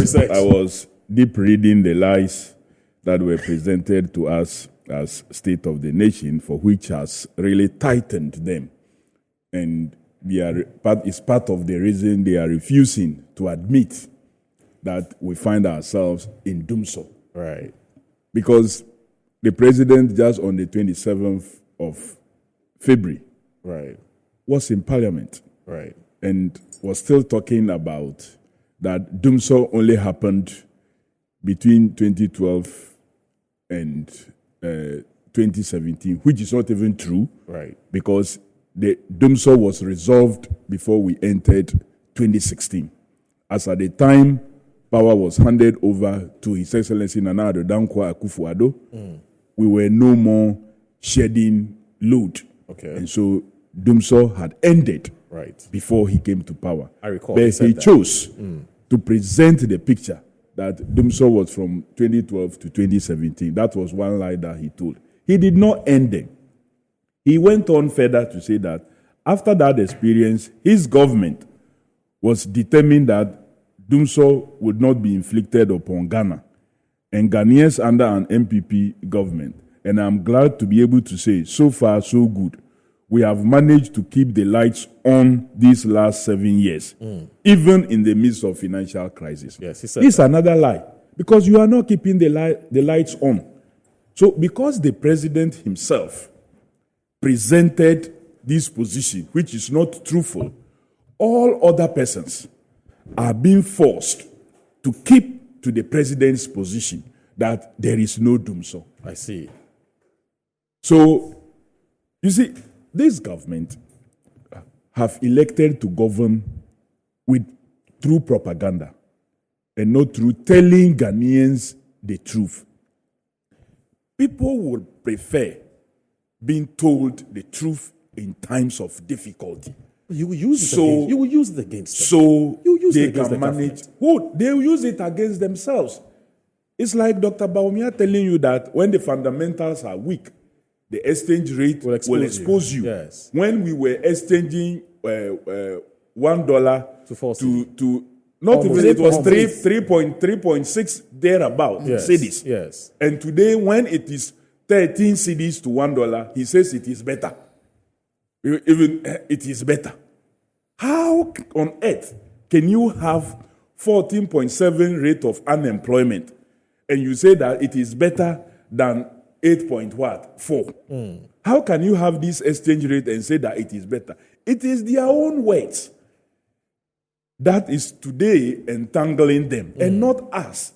see. I was deep reading the lies that were presented to us as state of the nation, for which has really tightened them. And is part of the reason they are refusing to admit that we find ourselves in Dumsor. Right. Because the president, just on the 27th of February, was in Parliament. Right. And was still talking about that Dumsor only happened between 2012 and 2017, which is not even true. Right. Because the Dumsor was resolved before we entered 2016. As at the time power was handed over to His Excellency Nana Addo Dankwa Akufo-Addo, we were no more shedding load. Okay. And so Dumsor had ended before he came to power. I recall. But he chose to present the picture that Dumsor was from 2012 to 2017. That was one lie that he told. He did not end them. He went on further to say that after that experience, his government was determined that Dumsor would not be inflicted upon Ghana and Ghanaians under an MPP government. And I'm glad to be able to say, so far, so good. We have managed to keep the lights on these last 7 years, even in the midst of financial crisis. Yes, he said this is another lie, because you are not keeping the lights on. So because the president himself presented this position, which is not truthful, all other persons are being forced to keep to the president's position that there is no Dumsor. I see. So, you see, this government have elected to govern through propaganda and not through telling Ghanaians the truth. People would prefer being told the truth in times of difficulty. You will use it against, you will use it against them. So you use they it against can the manage. They will use it against themselves. It's like Dr. Baumia telling you that when the fundamentals are weak, the exchange rate will expose you. Yes. When we were exchanging $1 to not even, it was 3.6 thereabout cedis. Yes. And today, when it is 13 cedis to $1, he says it is better. Even it is better. How on earth can you have 14.7 rate of unemployment and you say that it is better than 8.4? How can you have this exchange rate and say that it is better? It is their own words that is today entangling them, and not us.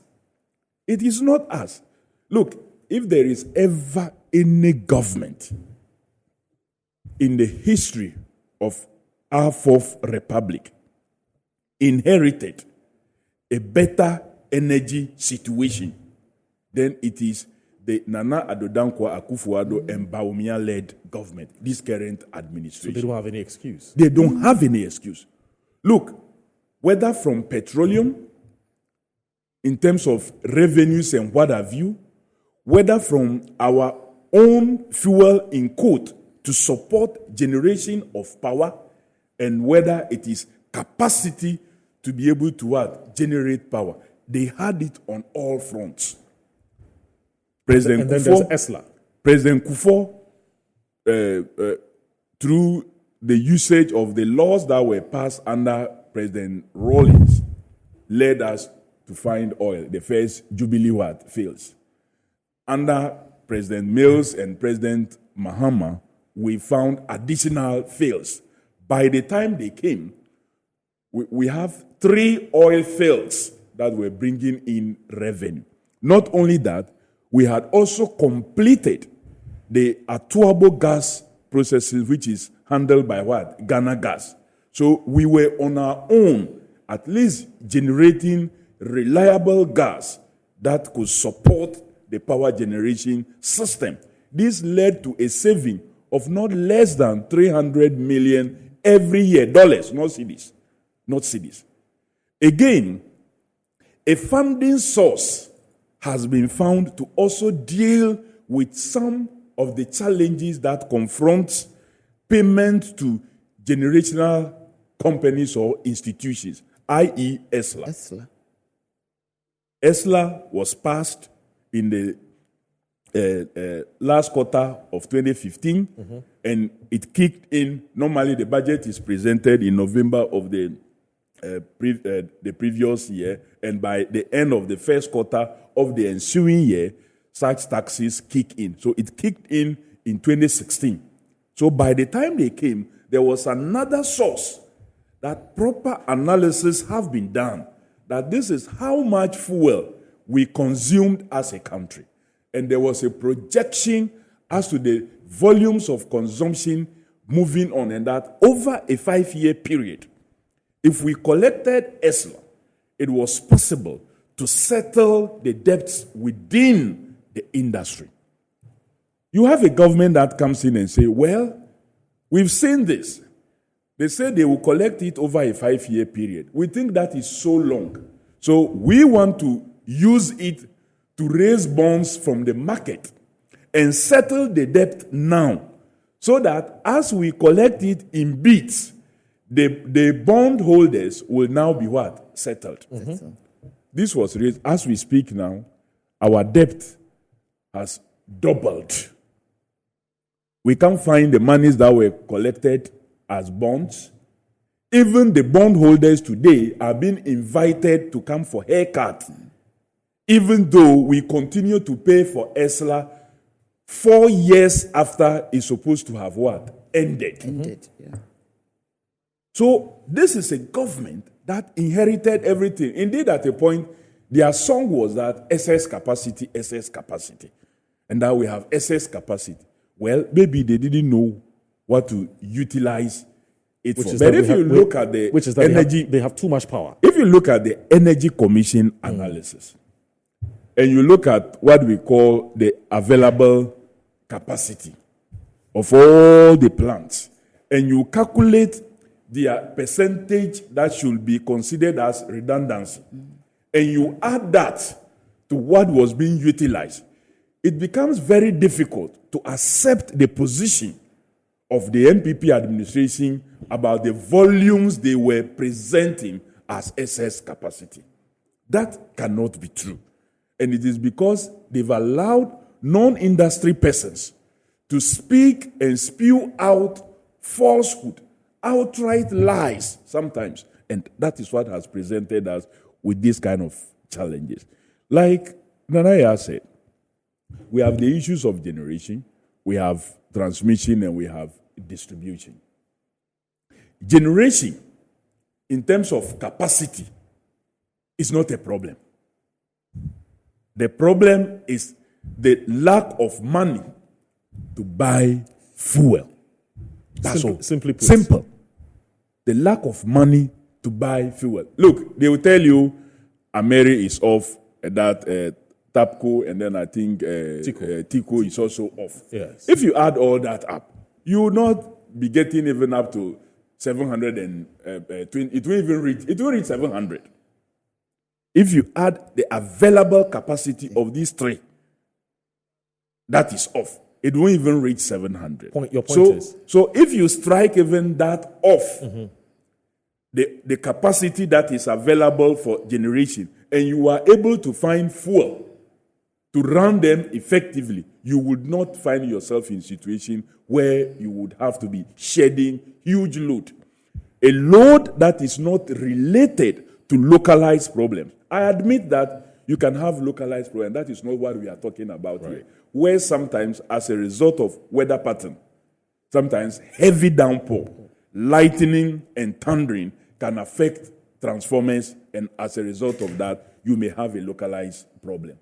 It is not us. Look, if there is ever any government in the history of our Fourth Republic inherited a better energy situation then it is the Nana Addo Dankwa Akufo-Addo and Bawumia-led government, this current administration. So they don't have any excuse. They don't have any excuse. Look, whether from petroleum, in terms of revenues and what have you, whether from our own fuel in quote to support generation of power, and whether it is capacity to be able to generate power. They had it on all fronts. President Kufuor, through the usage of the laws that were passed under President Rawlings, led us to find oil. The first Jubilee fields. Under President Mills and President Mahama, we found additional fields. By the time they came, we have 3 oil fields that were bringing in revenue. Not only that, we had also completed the Atuabo gas processing, which is handled by Ghana Gas. So we were on our own, at least generating reliable gas that could support the power generation system. This led to a saving of not less than $300 million every year, dollars, not cedis. Not cedis. Again, a funding source has been found to also deal with some of the challenges that confront payment to generational companies or institutions, i.e. ESLA. ESLA was passed in the last quarter of 2015, and it kicked in. Normally, the budget is presented in November of the previous year, and by the end of the first quarter of the ensuing year, such taxes kick in. So it kicked in 2016. So by the time they came, there was another source that proper analysis have been done, that this is how much fuel we consumed as a country. And there was a projection as to the volumes of consumption moving on, and that over a 5-year period, if we collected ESLA, it was possible to settle the debts within the industry. You have a government that comes in and say, well, we've seen this. They say they will collect it over a 5-year period. We think that is so long. So we want to use it to raise bonds from the market and settle the debt now, so that as we collect it in bits, the bond holders will now be what? Settled. This was raised. As we speak now, our debt has doubled. We can't find the monies that were collected as bonds. Even the bond holders today are being invited to come for haircut, even though we continue to pay for ESLA 4 years after it's supposed to have what? Ended. Yeah. So this is a government that inherited everything. Indeed, at a point, their song was that excess capacity. And that we have excess capacity. Well, maybe they didn't know what to utilize it for. But if you look at the energy... They have too much power. If you look at the Energy Commission analysis, and you look at what we call the available capacity of all the plants, and you calculate their percentage that should be considered as redundancy, and you add that to what was being utilized, it becomes very difficult to accept the position of the NPP administration about the volumes they were presenting as excess capacity. That cannot be true. And it is because they've allowed non-industry persons to speak and spew out falsehood, outright lies sometimes. And that is what has presented us with this kind of challenges. Like Nanaya said, we have the issues of generation, we have transmission, and we have distribution. Generation, in terms of capacity, is not a problem. The problem is the lack of money to buy fuel. That's all. Simply put. Simple. The lack of money to buy fuel. Look, they will tell you Ameri is off that TAPCO, and then I think TICO is also off. Yes. If you add all that up, you will not be getting even up to 720. It will reach 700. If you add the available capacity of these three, that is off. It won't even reach 700. Your point is? So if you strike even that off, the capacity that is available for generation, and you are able to find fuel to run them effectively, you would not find yourself in a situation where you would have to be shedding huge load. A load that is not related to localized problems. I admit that you can have localized problems. That is not what we are talking about here. Where sometimes, as a result of weather pattern, sometimes heavy downpour, lightning and thundering can affect transformers, and as a result of that, you may have a localized problem.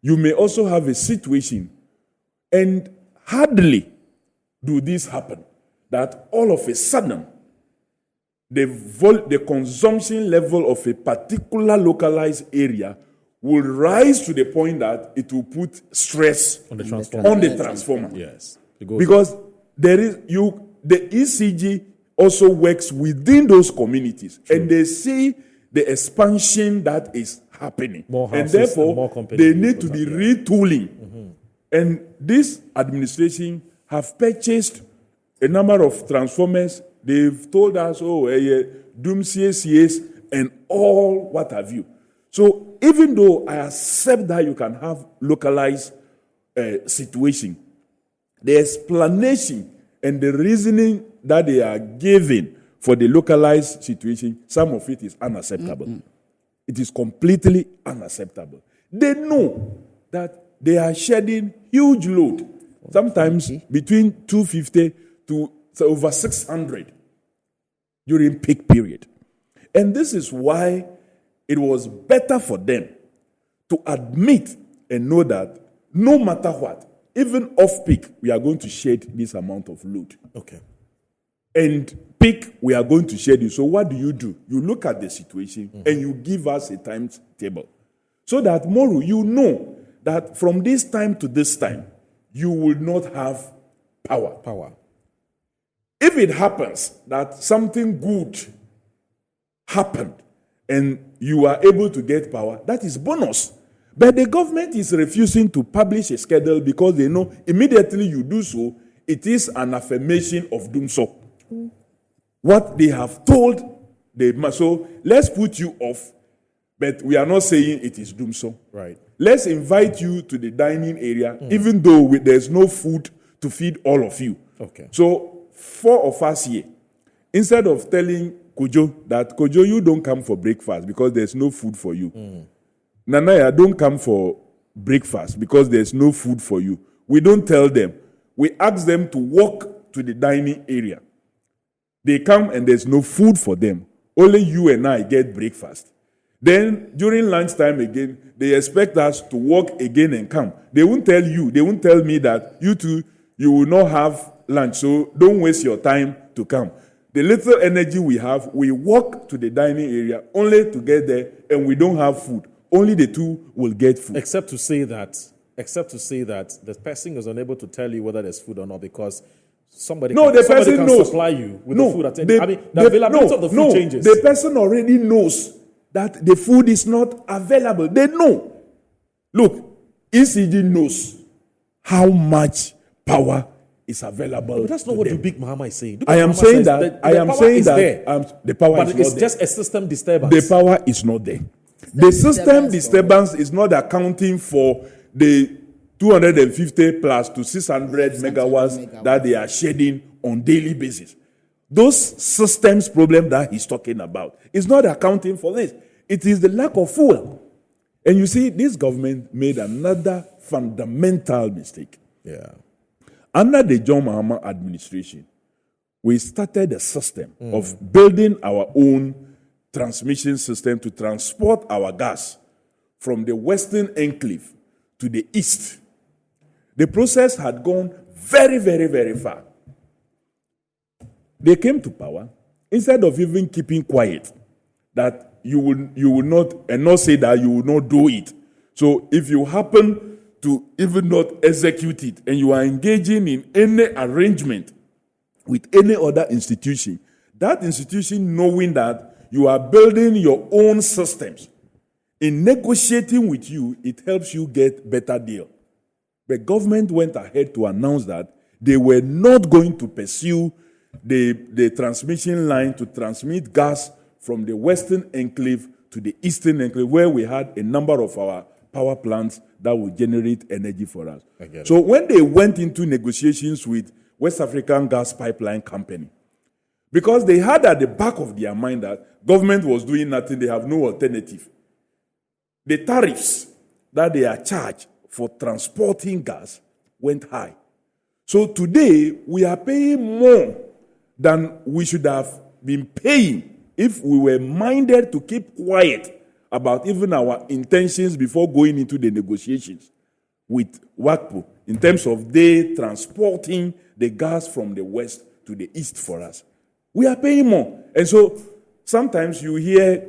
You may also have a situation, and hardly do this happen, that all of a sudden, the consumption level of a particular localized area will rise to the point that it will put stress on the transformer. Yes. Because the ECG also works within those communities, and they see the expansion that is happening. And therefore, they need to be retooling. And this administration have purchased a number of transformers. They've told us, Dumsor CS and all what have you. So even though I accept that you can have localized situation, the explanation and the reasoning that they are giving for the localized situation, some of it is unacceptable. It is completely unacceptable. They know that they are shedding huge load, sometimes between 250 to over 600 during peak period. And this is why it was better for them to admit and know that no matter what, even off peak, we are going to shed this amount of load. Okay. And peak, we are going to shed it. So what do? You look at the situation and you give us a timetable. So that tomorrow you know that from this time to this time, you will not have power. If it happens that something good happened and you are able to get power, that is bonus. But the government is refusing to publish a schedule because they know immediately you do so, it is an affirmation of Dumsor. What they have told, so let's put you off, but we are not saying it is Dumsor. Right. Let's invite you to the dining area, even though there's no food to feed all of you. Okay. So 4 of us here, instead of telling Kojo that, Kojo, you don't come for breakfast because there's no food for you. Nanaya, don't come for breakfast because there's no food for you. We don't tell them. We ask them to walk to the dining area. They come and there's no food for them. Only you and I get breakfast. Then during lunchtime again, they expect us to walk again and come. They won't tell you, they won't tell me that you two, you will not have lunch, so don't waste your time to come. The little energy we have, we walk to the dining area only to get there, and we don't have food. Only the two will get food. Except to say that the person is unable to tell you whether there's food or not because somebody can supply you with the food. The availability of the food changes. The person already knows that the food is not available. They know. Look, ECG knows how much power is available. But that's not what the Big Mahama is saying. I am saying that the power is not there. But it's just a system disturbance. The power is not there. The system disturbance is not accounting for the 250 plus to 600 megawatts that they are shedding on daily basis. Those systems problem that he's talking about is not accounting for this. It is the lack of fuel. And you see, this government made another fundamental mistake. Yeah. Under the John Mahama administration, we started a system of building our own transmission system to transport our gas from the western enclave to the east. The process had gone very, very, very far. They came to power, instead of even keeping quiet, that you will not, and not say that you will not do it. So if you happen to even not execute it and you are engaging in any arrangement with any other institution, that institution knowing that you are building your own systems, in negotiating with you, it helps you get better deal. The government went ahead to announce that they were not going to pursue the transmission line to transmit gas from the western enclave to the eastern enclave, where we had a number of our power plants that would generate energy for us. So when they went into negotiations with West African Gas Pipeline Company, because they had at the back of their mind that government was doing nothing, they have no alternative. The tariffs that they are charged for transporting gas went high. So today, we are paying more than we should have been paying if we were minded to keep quiet about even our intentions before going into the negotiations with WACPO in terms of they transporting the gas from the west to the east for us. We are paying more. And so sometimes you hear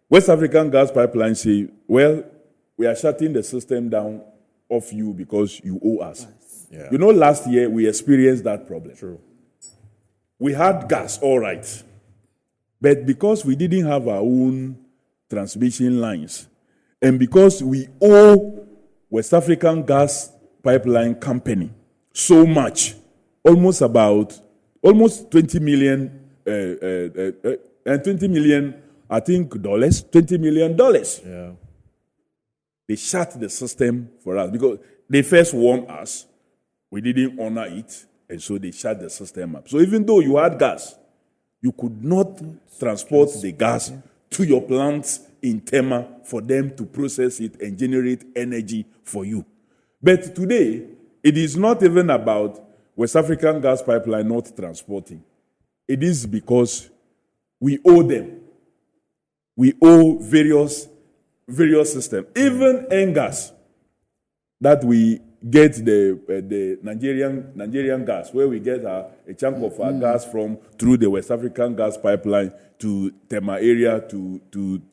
West African Gas Pipeline say, well, we are shutting the system down off you because you owe us. Yeah. You know, last year we experienced that problem. True. We had gas, all right. But because we didn't have our own transmission lines, and because we owe West African Gas Pipeline Company so much, almost 20 million, and 20 million, I think, dollars, $20 million. Yeah. They shut the system for us because they first warned us. We didn't honor it, and so they shut the system up. So even though you had gas, you could not transport the gas to your plants in Tema for them to process it and generate energy for you. But today, it is not even about West African Gas Pipeline not transporting. It is because we owe them. We owe various systems. Even NGAS, that we get the Nigerian gas, where we get a chunk of our gas from through the West African Gas Pipeline to Tema area to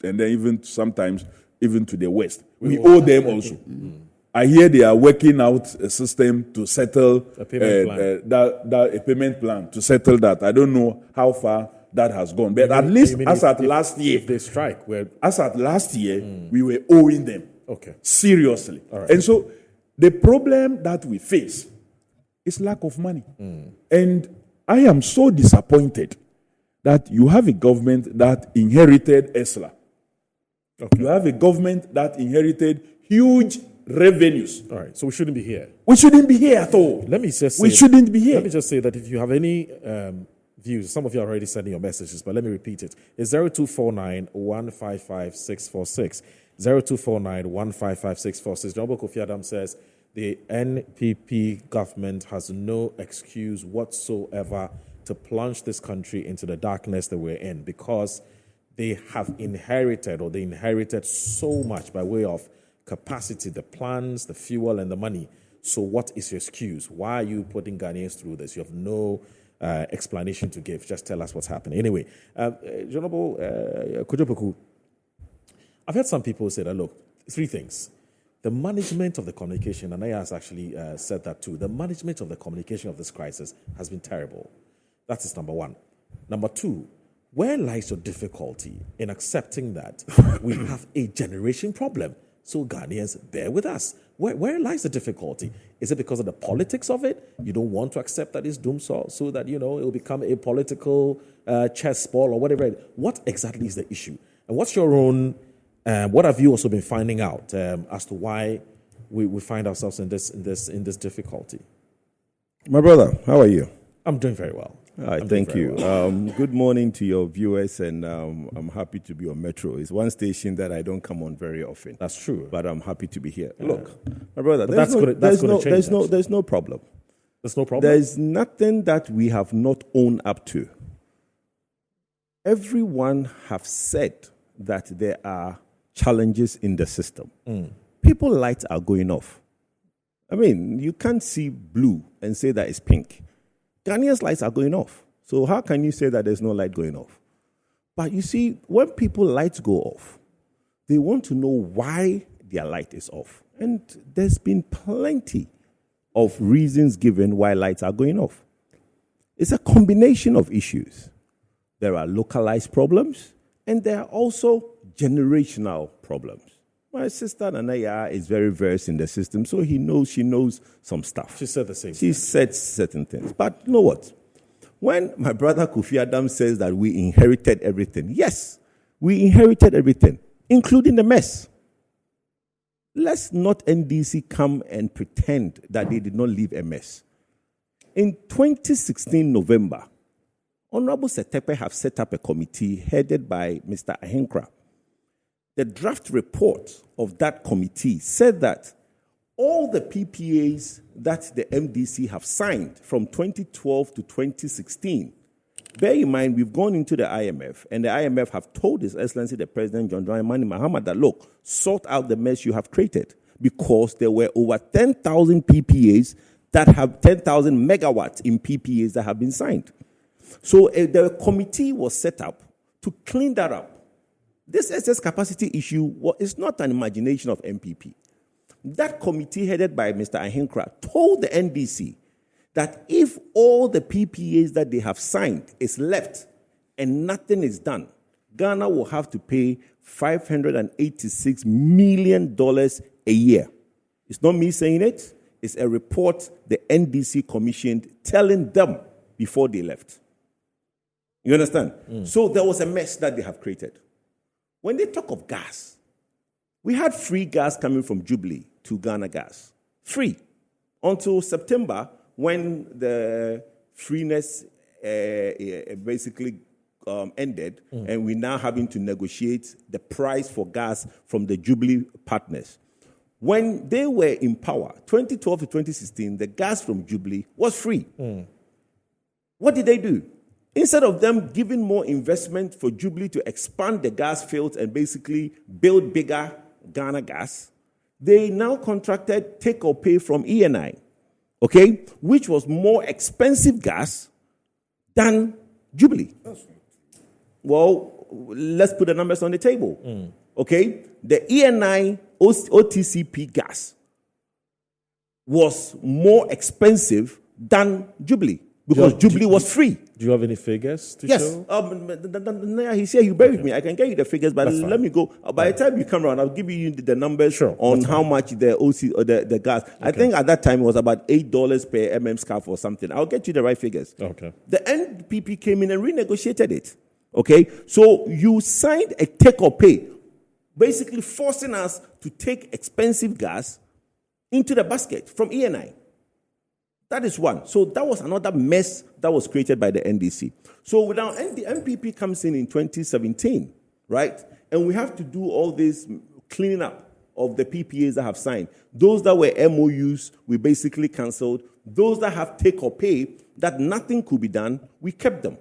and then even sometimes even to the west. We owe them also. I hear they are working out a system to settle a payment plan to settle that. I don't know how far that has gone, but at least as at last year, if they strike, we were owing them. Okay, seriously, right. And so the problem that we face is lack of money, and I am so disappointed that you have a government that inherited ESLA. Okay. You have a government that inherited huge revenues. All right, so we shouldn't be here. We shouldn't be here at all. Let me just say we shouldn't be here. Let me just say that if you have any views, some of you are already sending your messages, but let me repeat it. It's 0249 155 646. 0249 155 646. John Kofi Adam says the NPP government has no excuse whatsoever to plunge this country into the darkness that we're in because they have inherited so much by way of capacity, the plans, the fuel, and the money. So what is your excuse? Why are you putting Ghanaians through this? You have no explanation to give. Just tell us what's happening. Anyway, Honorable Kujopoku, I've heard some people say that, look, three things. The management of the communication, and I has actually said that too, the management of the communication of this crisis has been terrible. That is number one. Number two, where lies your difficulty in accepting that we have a generation problem? So Ghanaians, bear with us. Where lies the difficulty? Is it because of the politics of it? You don't want to accept that it's Dumsor so that, it will become a political chess ball or whatever. What exactly is the issue? And what's your own, what have you also been finding out as to why we find ourselves in this difficulty? My brother, how are you? I'm doing very well. Thank you. Well. Good morning to your viewers, and I'm happy to be on Metro. It's one station that I don't come on very often. That's true. But I'm happy to be here. Look, my brother, there's no problem. There's no problem. There's nothing that we have not owned up to. Everyone have said that there are challenges in the system. People's lights are going off. I mean, you can't see blue and say that it's pink. Ghanaians' lights are going off. So how can you say that there's no light going off? But you see, when people's lights go off, they want to know why their light is off. And there's been plenty of reasons given why lights are going off. It's a combination of issues. There are localized problems, and there are also generational problems. My sister Nanaya is very versed in the system, so she knows some stuff. She said the same She said certain things. But you know what? When my brother Kofi Adam says that we inherited everything, yes, we inherited everything, including the mess. Let's not NDC come and pretend that they did not leave a mess. In 2016 November, Honorable Setepe have set up a committee headed by Mr. Ahenkra. The draft report of that committee said that all the PPAs that the MDC have signed from 2012 to 2016, bear in mind, we've gone into the IMF, and the IMF have told His Excellency the President, John Dramani Mahama, that, look, sort out the mess you have created, because there were over 10,000 PPAs that have 10,000 megawatts in PPAs that have been signed. So the committee was set up to clean that up. This excess capacity issue is not an imagination of MPP. That committee, headed by Mr. Ahenkra, told the NDC that if all the PPAs that they have signed is left and nothing is done, Ghana will have to pay $586 million a year. It's not me saying it. It's a report the NDC commissioned telling them before they left. You understand? So there was a mess that they have created. When they talk of gas, we had free gas coming from Jubilee to Ghana Gas. Free. Until September, when the freeness basically ended, and we're now having to negotiate the price for gas from the Jubilee partners. When they were in power, 2012 to 2016, the gas from Jubilee was free. What did they do? Instead of them giving more investment for Jubilee to expand the gas fields and basically build bigger Ghana Gas, they now contracted take or pay from ENI, okay, which was more expensive gas than Jubilee. Well, let's put the numbers on the table, okay? The ENI OTCP gas was more expensive than Jubilee because Jubilee was free. Do you have any figures to show? Yes. He's here. You bear with me. I can get you the figures, but let me go. By the time you come around, I'll give you the numbers on how much the OC or the gas. Okay. I think at that time it was about $8 per mm scarf or something. I'll get you the right figures. Okay. The NPP came in and renegotiated it. Okay, so you signed a take or pay, basically forcing us to take expensive gas into the basket from ENI. That is one. So that was another mess that was created by the NDC. So now the MPP comes in 2017, right? And we have to do all this cleaning up of the PPAs that have signed. Those that were MOUs, we basically cancelled. Those that have take or pay, that nothing could be done, we kept them.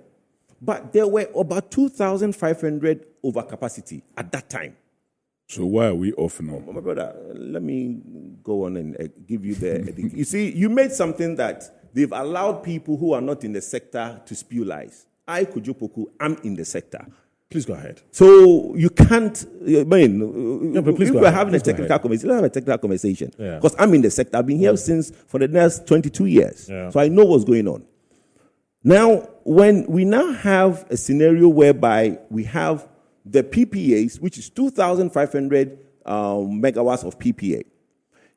But there were about 2,500 overcapacity at that time. So why are we off now? My brother, let me go on and give you the... You see, you made something that they've allowed people who are not in the sector to spew lies. I, Kujopoku, am in the sector. Please go ahead. So you can't... I mean, but please if go we're ahead. having Please a technical conversation, let's have a technical conversation. Yeah. Because I'm in the sector. I've been here since for the last 22 years. Yeah. So I know what's going on. Now, when we now have a scenario whereby we have the PPAs, which is 2,500 megawatts of PPA.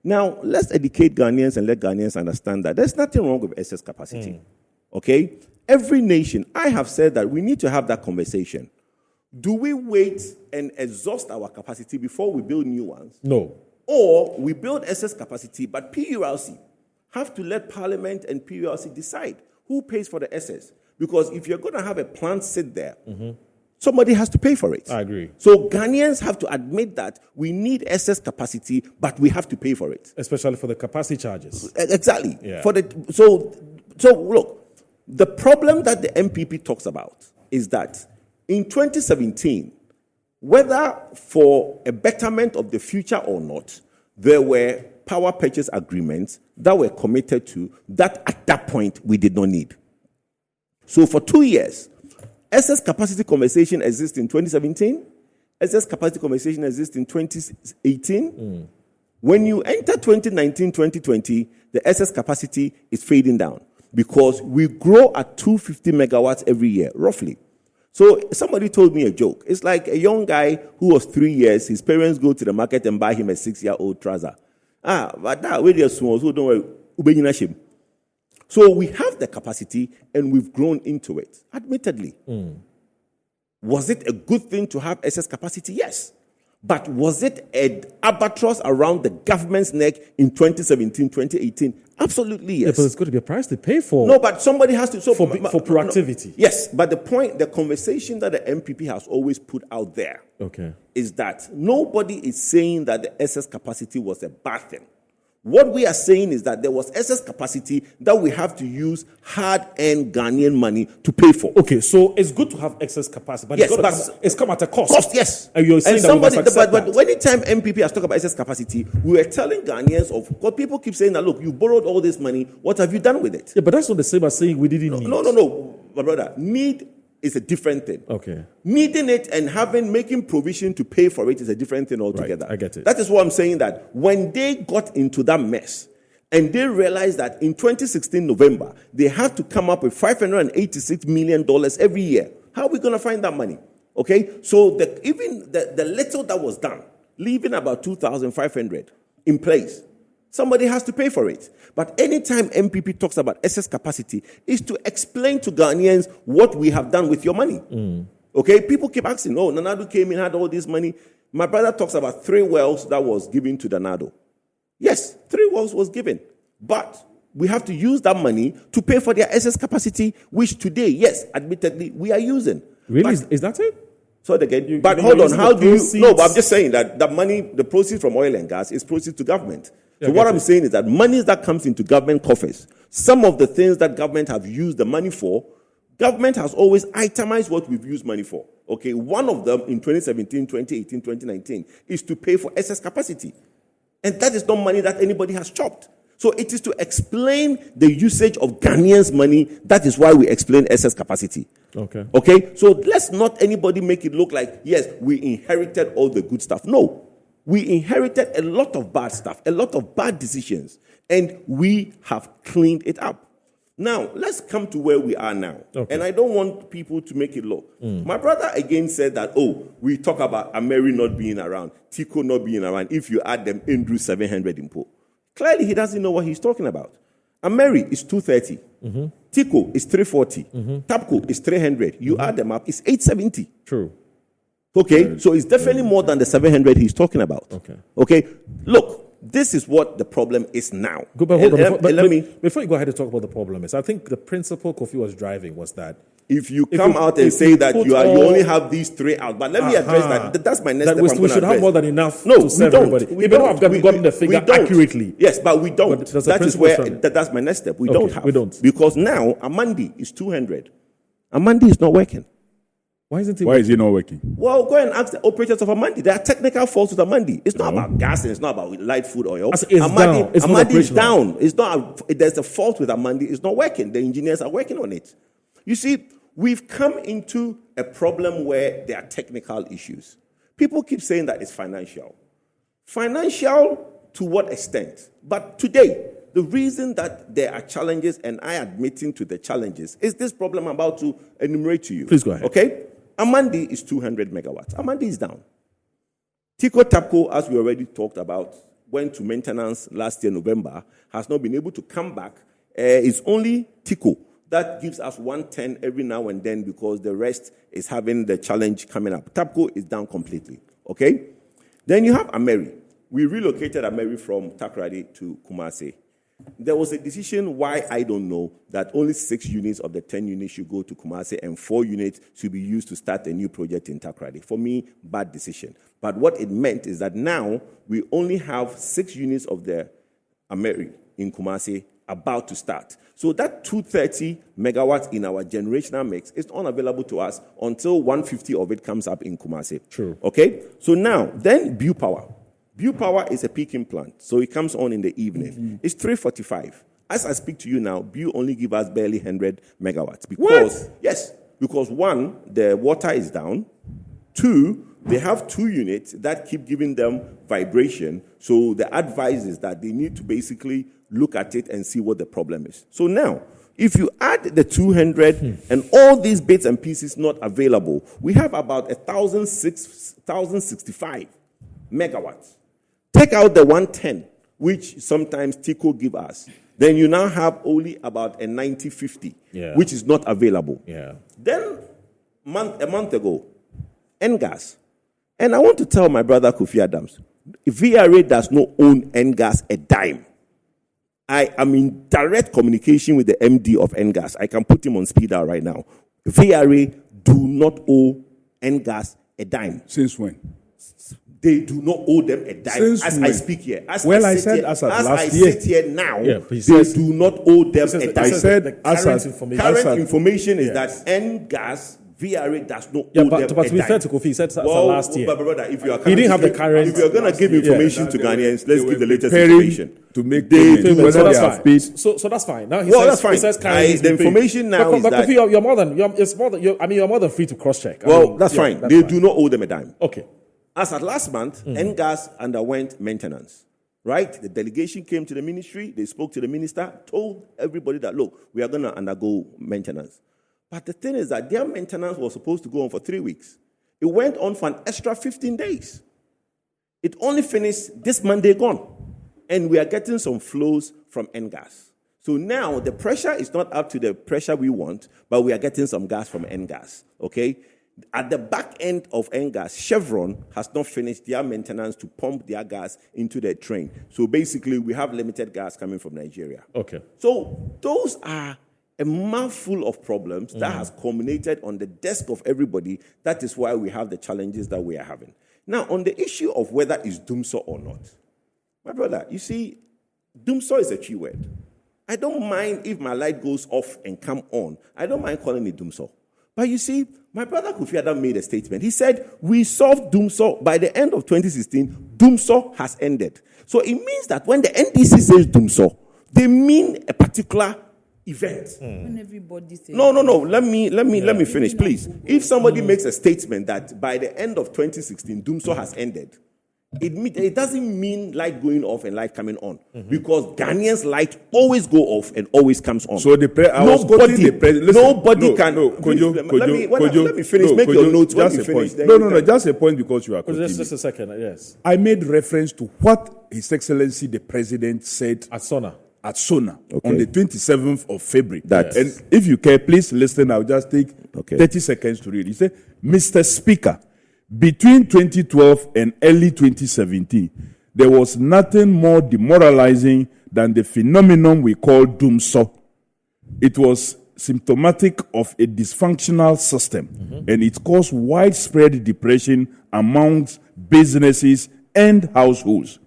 Now, let's educate Ghanaians and let Ghanaians understand that there's nothing wrong with excess capacity. Okay? Every nation, I have said that we need to have that conversation. Do we wait and exhaust our capacity before we build new ones? No. Or we build excess capacity, but PULC have to let Parliament and PULC decide who pays for the excess. Because if you're going to have a plant sit there, somebody has to pay for it. I agree. So Ghanaians have to admit that we need excess capacity, but we have to pay for it. Especially for the capacity charges. Exactly. Yeah. So look, the problem that the MPP talks about is that in 2017, whether for a betterment of the future or not, there were power purchase agreements that were committed to that at that point we did not need. So for 2 years, excess capacity conversation exists in 2017, excess capacity conversation exists in 2018. When you enter 2019, 2020, the excess capacity is fading down because we grow at 250 megawatts every year, roughly. So somebody told me a joke. It's like a young guy who was 3 years, his parents go to the market and buy him a 6-year-old trouser. But that way they're small, so don't worry. So we have the capacity and we've grown into it, admittedly. Was it a good thing to have excess capacity? Yes. But was it an albatross around the government's neck in 2017, 2018? Absolutely, yes. Yeah, but it's going to be a price to pay for. No, but somebody has to. For proactivity. No. Yes, but the conversation that the MPP has always put out there is that nobody is saying that the excess capacity was a bad thing. What we are saying is that there was excess capacity that we have to use hard-earned Ghanaian money to pay for. Okay, so it's good to have excess capacity, but it's come at a cost. Cost, yes. And you're saying but anytime MPP has talked about excess capacity, we were telling Ghanaians because people keep saying that, look, you borrowed all this money, what have you done with it? Yeah, but that's not the same as saying we didn't need. No, my brother. Need is a different thing. Okay. Needing it and making provision to pay for it is a different thing altogether. Right, I get it. That is what I'm saying, that when they got into that mess and they realized that in 2016 November, they had to come up with $586 million every year. How are we going to find that money? Okay? So even the little that was done, leaving about 2,500 in place, somebody has to pay for it. But anytime MPP talks about excess capacity, is to explain to Ghanaians what we have done with your money. Okay? People keep asking, Nanado came in, had all this money. My brother talks about 3 wells that was given to Nanado. Yes, 3 wells was given. But we have to use that money to pay for their excess capacity, which today, yes, admittedly, we are using. Really? Is that it? So again, but hold on, how do you... No, but I'm just saying that the money, the proceeds from oil and gas is proceeds to government. So what I'm saying is that money that comes into government coffers, some of the things that government have used the money for, government has always itemized what we've used money for. Okay, one of them in 2017, 2018, 2019 is to pay for excess capacity. And that is not money that anybody has chopped. So it is to explain the usage of Ghanaians' money. That is why we explain excess capacity. Okay? So let's not anybody make it look like, yes, we inherited all the good stuff. No. We inherited a lot of bad stuff, a lot of bad decisions, and we have cleaned it up. Now, let's come to where we are now. And I don't want people to make it look. My brother again said that, we talk about Ameri not being around, Tico not being around. If you add them, Andrew 700 in pool. Clearly, he doesn't know what he's talking about. Ameri is 230. Tico is 340. Tapco is 300. You add them up, it's 870. True. Okay, so it's definitely more than the 700 he's talking about. Okay, look, this is what the problem is now. But hold on, before you go ahead and talk about the problem I think the principle Kofi was driving was that if you come out and say that you only have these 3 out, but let me address that. That's my next step. We should have more than enough to serve everybody. Even though I've gotten the figure accurately. Yes, but we don't. That is where that's my next step. We don't have. We don't. Because now Amandi is 200. Amandi is not working. Why isn't it? Why is it not working? Well, go and ask the operators of Amandi. There are technical faults with Amandi. It's not about gas and it's not about light food oil. Amandi is down. It's not. There's a fault with Amandi. It's not working. The engineers are working on it. You see, we've come into a problem where there are technical issues. People keep saying that it's financial. Financial to what extent? But today, the reason that there are challenges, and I admitting to the challenges, is this problem I'm about to enumerate to you. Please go ahead. Okay? Amandi is 200 megawatts. Amandi is down. Tico Tapco, as we already talked about, went to maintenance last year, November, has not been able to come back. It's only Tico that gives us 110 every now and then because the rest is having the challenge coming up. Tapco is down completely. Okay? Then you have Ameri. We relocated Ameri from Takoradi to Kumasi. There was a decision, why I don't know, that only 6 units of the 10 units should go to Kumasi and 4 units should be used to start a new project in Takoradi. For me, bad decision. But what it meant is that now we only have 6 units of the Ameri in Kumasi about to start. So that 230 megawatts in our generational mix is unavailable to us until 150 of it comes up in Kumasi. True. Okay? So now, then Bew Power. Bew Power is a peaking plant, so it comes on in the evening. It's 345. As I speak to you now, Bew only give us barely 100 megawatts. Because, yes, because one, the water is down. Two, they have 2 units that keep giving them vibration. So the advice is that they need to basically look at it and see what the problem is. So now, if you add the 200 and all these bits and pieces not available, we have about 1,065 megawatts. Take out the 110, which sometimes TICO give us. Then you now have only about a 90-50, which is not available. Then, a month ago, NGAS. And I want to tell my brother Kofi Adams, VRA does not own NGAS a dime. I am in direct communication with the MD of NGAS. I can put him on speed dial right now. VRA do not owe NGAS a dime. Since when? They do not owe them a dime. Since as when? I speak here. As I sit here now, Yeah, they do not owe them a dime. I said current information is that NGAS VRA does not owe them but a to be dime. fair to Kofi, he said last year. But brother, if you are He didn't have the current. If you're going to give information to Ghanaians, let's give the latest preparing information. To make They payments, do, whether so they that's have fine. paid. So that's fine. Now he Well, says, that's fine. He says The information now is but that. Kofi, you're more than you're more than free to cross check. Well, that's fine. They do not owe them a dime. Okay. As at last month, NGAS underwent maintenance. Right? The delegation came to the ministry. They spoke to the minister, told everybody that, look, we are going to undergo maintenance. But the thing is that their maintenance was supposed to go on for 3 weeks. It went on for an extra 15 days. It only finished this Monday gone. And we are getting some flows from NGAS. So now the pressure is not up to the pressure we want, but we are getting some gas from NGAS. Okay? At the back end of NGAS, Chevron has not finished their maintenance to pump their gas into the train. So basically, we have limited gas coming from Nigeria. Okay. So those are a mouthful of problems that has culminated on the desk of everybody. That is why we have the challenges that we are having. Now, on the issue of whether it's Dumsor or not, my brother, you see, Dumsor is a keyword. I don't mind if my light goes off and come on. I don't mind calling it Dumsor. But you see, my brother Kofi Adam made a statement. He said, we solved Dumsor. By the end of 2016, Dumsor has ended. So it means that when the NDC says Dumsor, they mean a particular event. When everybody says No. Let me finish, please. If somebody makes a statement that by the end of 2016, Dumsor has ended, it doesn't mean light going off and light coming on, because Ghanaians' light always go off and always comes on. So nobody can. Let me finish. Make your notes. When you finish, just a point because you are. Just a second. Yes. I made reference to what His Excellency the President said at Sona on the 27th of February. And if you care, please listen. I'll just take 30 seconds to read. He said, Mr. Speaker, between 2012 and early 2017, there was nothing more demoralizing than the phenomenon we call Dumsor. It was symptomatic of a dysfunctional system, and it caused widespread depression amongst businesses and households.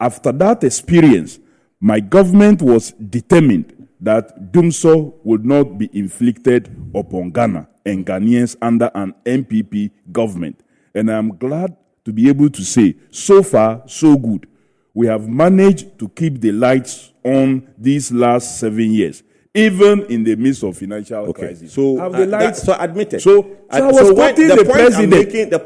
After that experience, my government was determined that Dumsor would not be inflicted upon Ghana and Ghanaians under an MPP government. And I'm glad to be able to say, so far, so good. We have managed to keep the lights on these last 7 years, even in the midst of financial crisis. So, admitted. The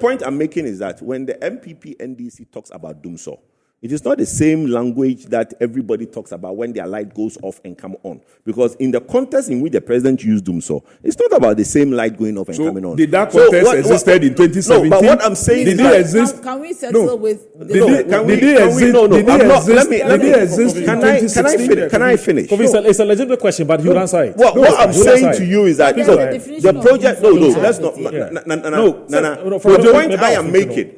point I'm making is that when the MPP NDC talks about Dumsor, it is not the same language that everybody talks about when their light goes off and come on. Because in the context in which the president used Dumsor, it's not about the same light going off and coming on. Did that context existed in 2017? No, but what I'm saying is that... Can we settle with... Can I finish? It's a legitimate question, but he'll answer it. What I'm saying to you is that the project... Let's not... The point I am making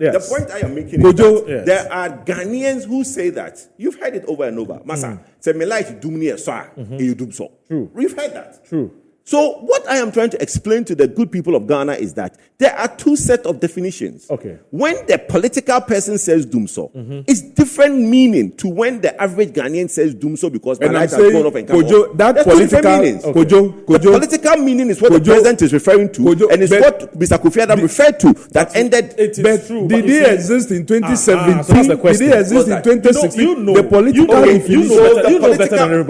is that there are Ghanaians who say that. You've heard it over and over. Masa, say me like Dumnia Swa, you Dumsor. We've heard that. True. So what I am trying to explain to the good people of Ghana is that there are two sets of definitions. Okay. When the political person says Dumsor, it's different meaning to when the average Ghanaian says Dumsor because my light has gone off and come on. That political meanings. The political meaning is what the president is referring to, and it's what Mr. Kofi Adam referred to that ended. Did it exist in 2017? Did it exist in 2016? The political definition.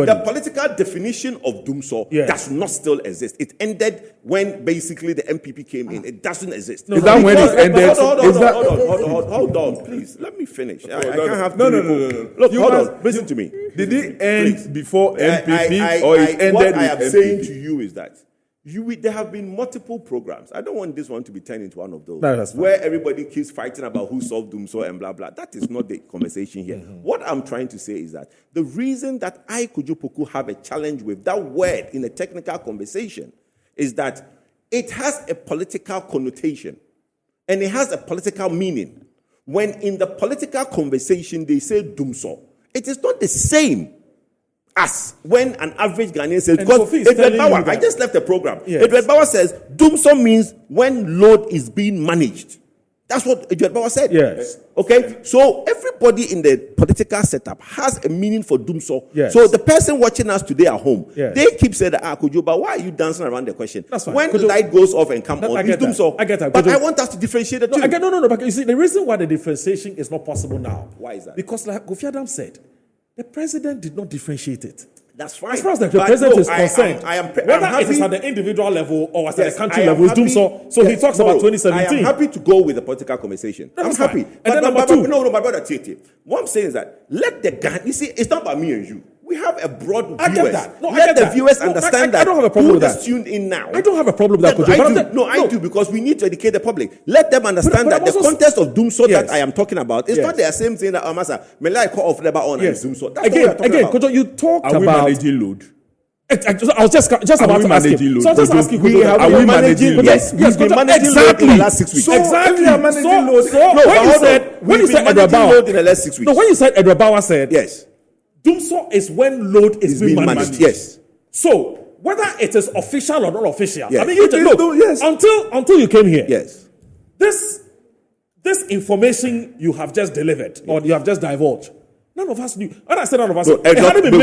The political definition of Dumsor does not still exist. It ended when basically the MPP came in. It doesn't exist. Is that when it ended? Hold on, please. Let me finish. I can't have no. Look, hold on. Listen to me. Did it end before MPP or it ended what I am with saying MPP? to you is that there have been multiple programs. I don't want this one to be turned into one of those No, that's fine. where everybody keeps fighting about who solved Dumsor and blah, blah. That is not the conversation here. What I'm trying to say is that the reason that I, Kojo Poku, have a challenge with that word in a technical conversation is that it has a political connotation and it has a political meaning. When in the political conversation they say Dumsor, it is not the same as when an average Ghanaian says, because Edward Bauer, I just left the program. Yes. Edward Bauer says, Dumsor means when load is being managed. That's what Edward Bauer said. Yes. Okay? So everybody in the political setup has a meaning for Dumsor. Yes. So the person watching us today at home, Yes. they keep saying, Kojo, but why are you dancing around the question? That's fine. When Kojo, the light goes off and come on, I it's get that. Dumsor. I get that. But Kojo, I want us to differentiate the two. No. But you see, the reason why the differentiation is not possible now. Why is that? Because like Kofi Adam said, the president did not differentiate it. That's fine. As far as the president is concerned, whether happy, it is at the individual level or at the country I level, is happy, Dumsor. So he talks about 2017. I am happy to go with the political conversation. I'm happy. And then No, my brother Tete. What I'm saying is that let the Ghanaians, you see, it's not about me and you. We have a broad viewers. I get that. No, I let get the that. viewers No, understand that. I don't have a problem with that. Who is tuned in now? I don't have a problem with that. I do because we need to educate the public. Let them understand that the context of Dumsor that I am talking about is not the same thing that Amasa Melai call off about on Dumsor. That's again, Kojo, you talked about. Are we managing load? I was just about to ask you. So I was just asking you. Are we managing load? Yes, we've been managing load in the last 6 weeks. So exactly. We are managing load. When you said Edward Bauer in the last 6 weeks. No, when you said Edward Bauer said yes, Dumsor is when load is being managed. Yes. So whether it is official or not official, yes. I mean, you yes. Until you came here, yes, this information you have just delivered or you have just divulged. None of us knew. When I said none of us, but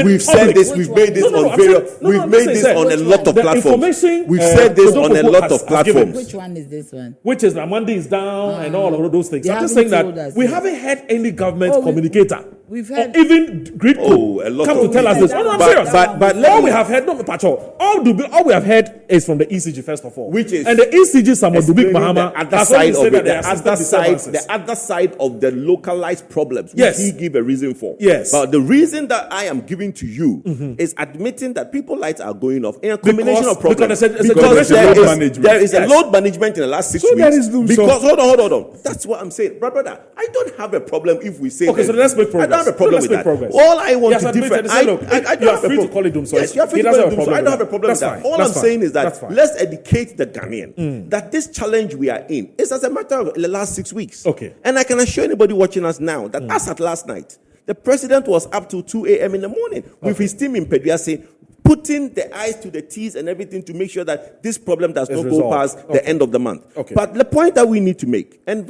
we've said this. We've made this on various. We've made this on a lot of platforms. We've said this on a lot of platforms. Which one is this one? Which is that Monday is down and all of those things. I'm just saying that we haven't had any government communicator. We've had even Gridco come to tell us this. No, I'm serious. But all we have heard, all we have heard is from the ECG first of all, which is and the ECG Samuel Dubik Mahama the other side of it, the other side of the localized problems, which he give a reason for. Yes, but the reason that I am giving to you is admitting that people lights are going off in a combination of problems. Because there is a load management in the last 6 weeks. There is because hold on. That's what I'm saying, brother. I don't have a problem if we say okay. So let's make progress. I don't have a problem with that. Progress. All I want to differentiate. You are free to call it Dumsor. Yes, you are free to call it Dumsor. I don't have a problem with that. All I'm saying is that let's educate the Ghanaian that this challenge we are in is as a matter of the last 6 weeks. Okay. And I can assure anybody watching us now that as at last night, the president was up till 2 a.m. in the morning with his team in Pedua saying, putting the I's to the T's and everything to make sure that this problem does not go past the end of the month. Okay. But the point that we need to make, and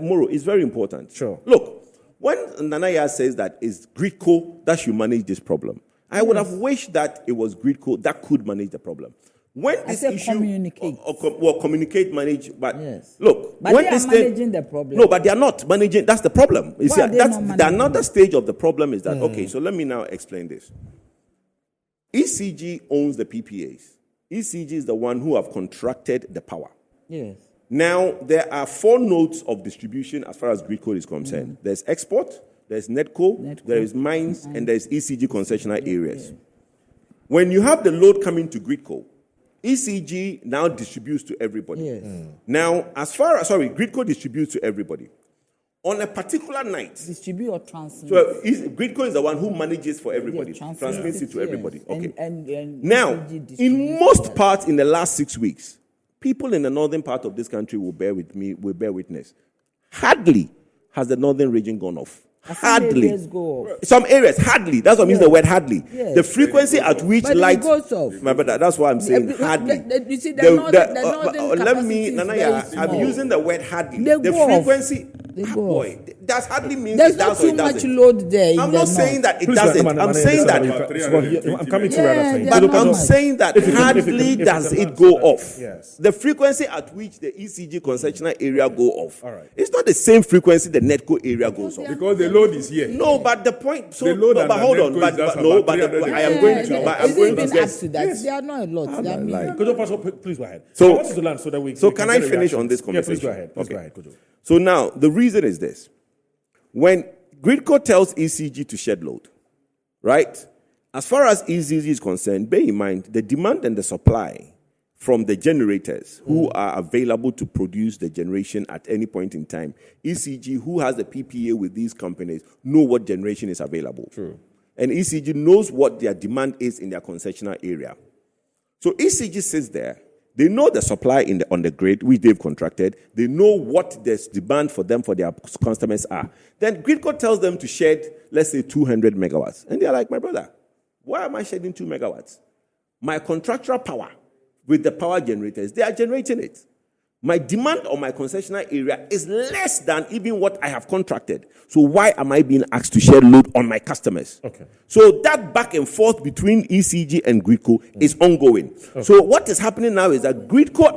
Moro, is very important. Sure. Look, when Nanaya says that it's Gridco that should manage this problem, I would have wished that it was Gridco that could manage the problem. When this issue communicate, manage, but look, but when they are managing the problem. No, but they are not managing. That's the problem. You see, that's the another stage of the problem is that okay. So let me now explain this. ECG owns the PPAs. ECG is the one who have contracted the power. Yes. Now, there are 4 nodes of distribution as far as Gridco is concerned. There's export, there's Netco, there is mines, and there's ECG concessional areas. Yeah. When you have the load coming to Gridco, ECG now distributes to everybody. Yes. Now, Gridco distributes to everybody. On a particular night, distribute or transmit. So Gridco is the one who manages for everybody, transmits it to everybody. Okay. And now, in most parts in the last 6 weeks, people in the northern part of this country will bear witness. Hardly has the northern region gone off. Hardly. Some areas, hardly. That's what means the word hardly. Yes. The frequency at which light. Goes off. That's why I'm saying hardly. You see, the let me, Nanaya, I'm using the word hardly. The frequency. does hardly mean There's it not does or too it much doesn't. load there. I'm not saying that it doesn't. I'm saying that. I'm coming to rather But I'm saying that hardly does it go off. Yes. The frequency at which the ECG concessional area go off, it's not the same frequency the NETCO area goes off. Because the load is here. No, but the point. So, The load but and hold the on. NETCO But is just no, about but 300 I am going to. But I'm Is going it to even up guess. to that? They are not a lot. They are like- million. Please go ahead. So- I want you to learn so that we. So we can get I a finish reaction. on this Yeah, conversation? please go ahead. Please Okay. go ahead, Kojo. So now the reason is this: when Gridco tells ECG to shed load, right? As far as ECG is concerned, bear in mind the demand and the supply from the generators who are available to produce the generation at any point in time. ECG, who has the PPA with these companies, know what generation is available. True. And ECG knows what their demand is in their concessional area. So ECG sits there. They know the supply on the grid, which they've contracted. They know what the demand for them, for their customers are. Then Gridco tells them to shed, let's say, 200 megawatts. And they're like, my brother, why am I shedding 2 megawatts? My contractual power with the power generators, they are generating it. My demand on my concessional area is less than even what I have contracted. So why am I being asked to share load on my customers? Okay. So that back and forth between ECG and Gridco is ongoing. Okay. So what is happening now is that Gridco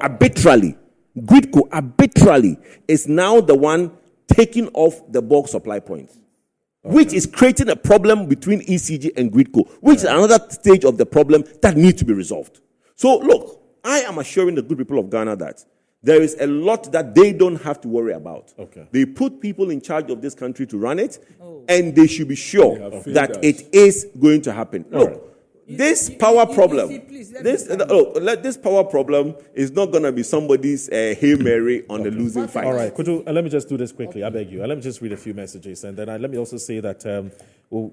arbitrarily is now the one taking off the bulk supply points, which is creating a problem between ECG and Gridco, which is another stage of the problem that needs to be resolved. So look, I am assuring the good people of Ghana that there is a lot that they don't have to worry about. Okay. They put people in charge of this country to run it, and they should be sure that it is going to happen. Look, this power problem, this power problem is not going to be somebody's Hail Mary on the losing fight. All right, Kojo, let me just do this quickly. I beg you. Let me just read a few messages, and then let me also say that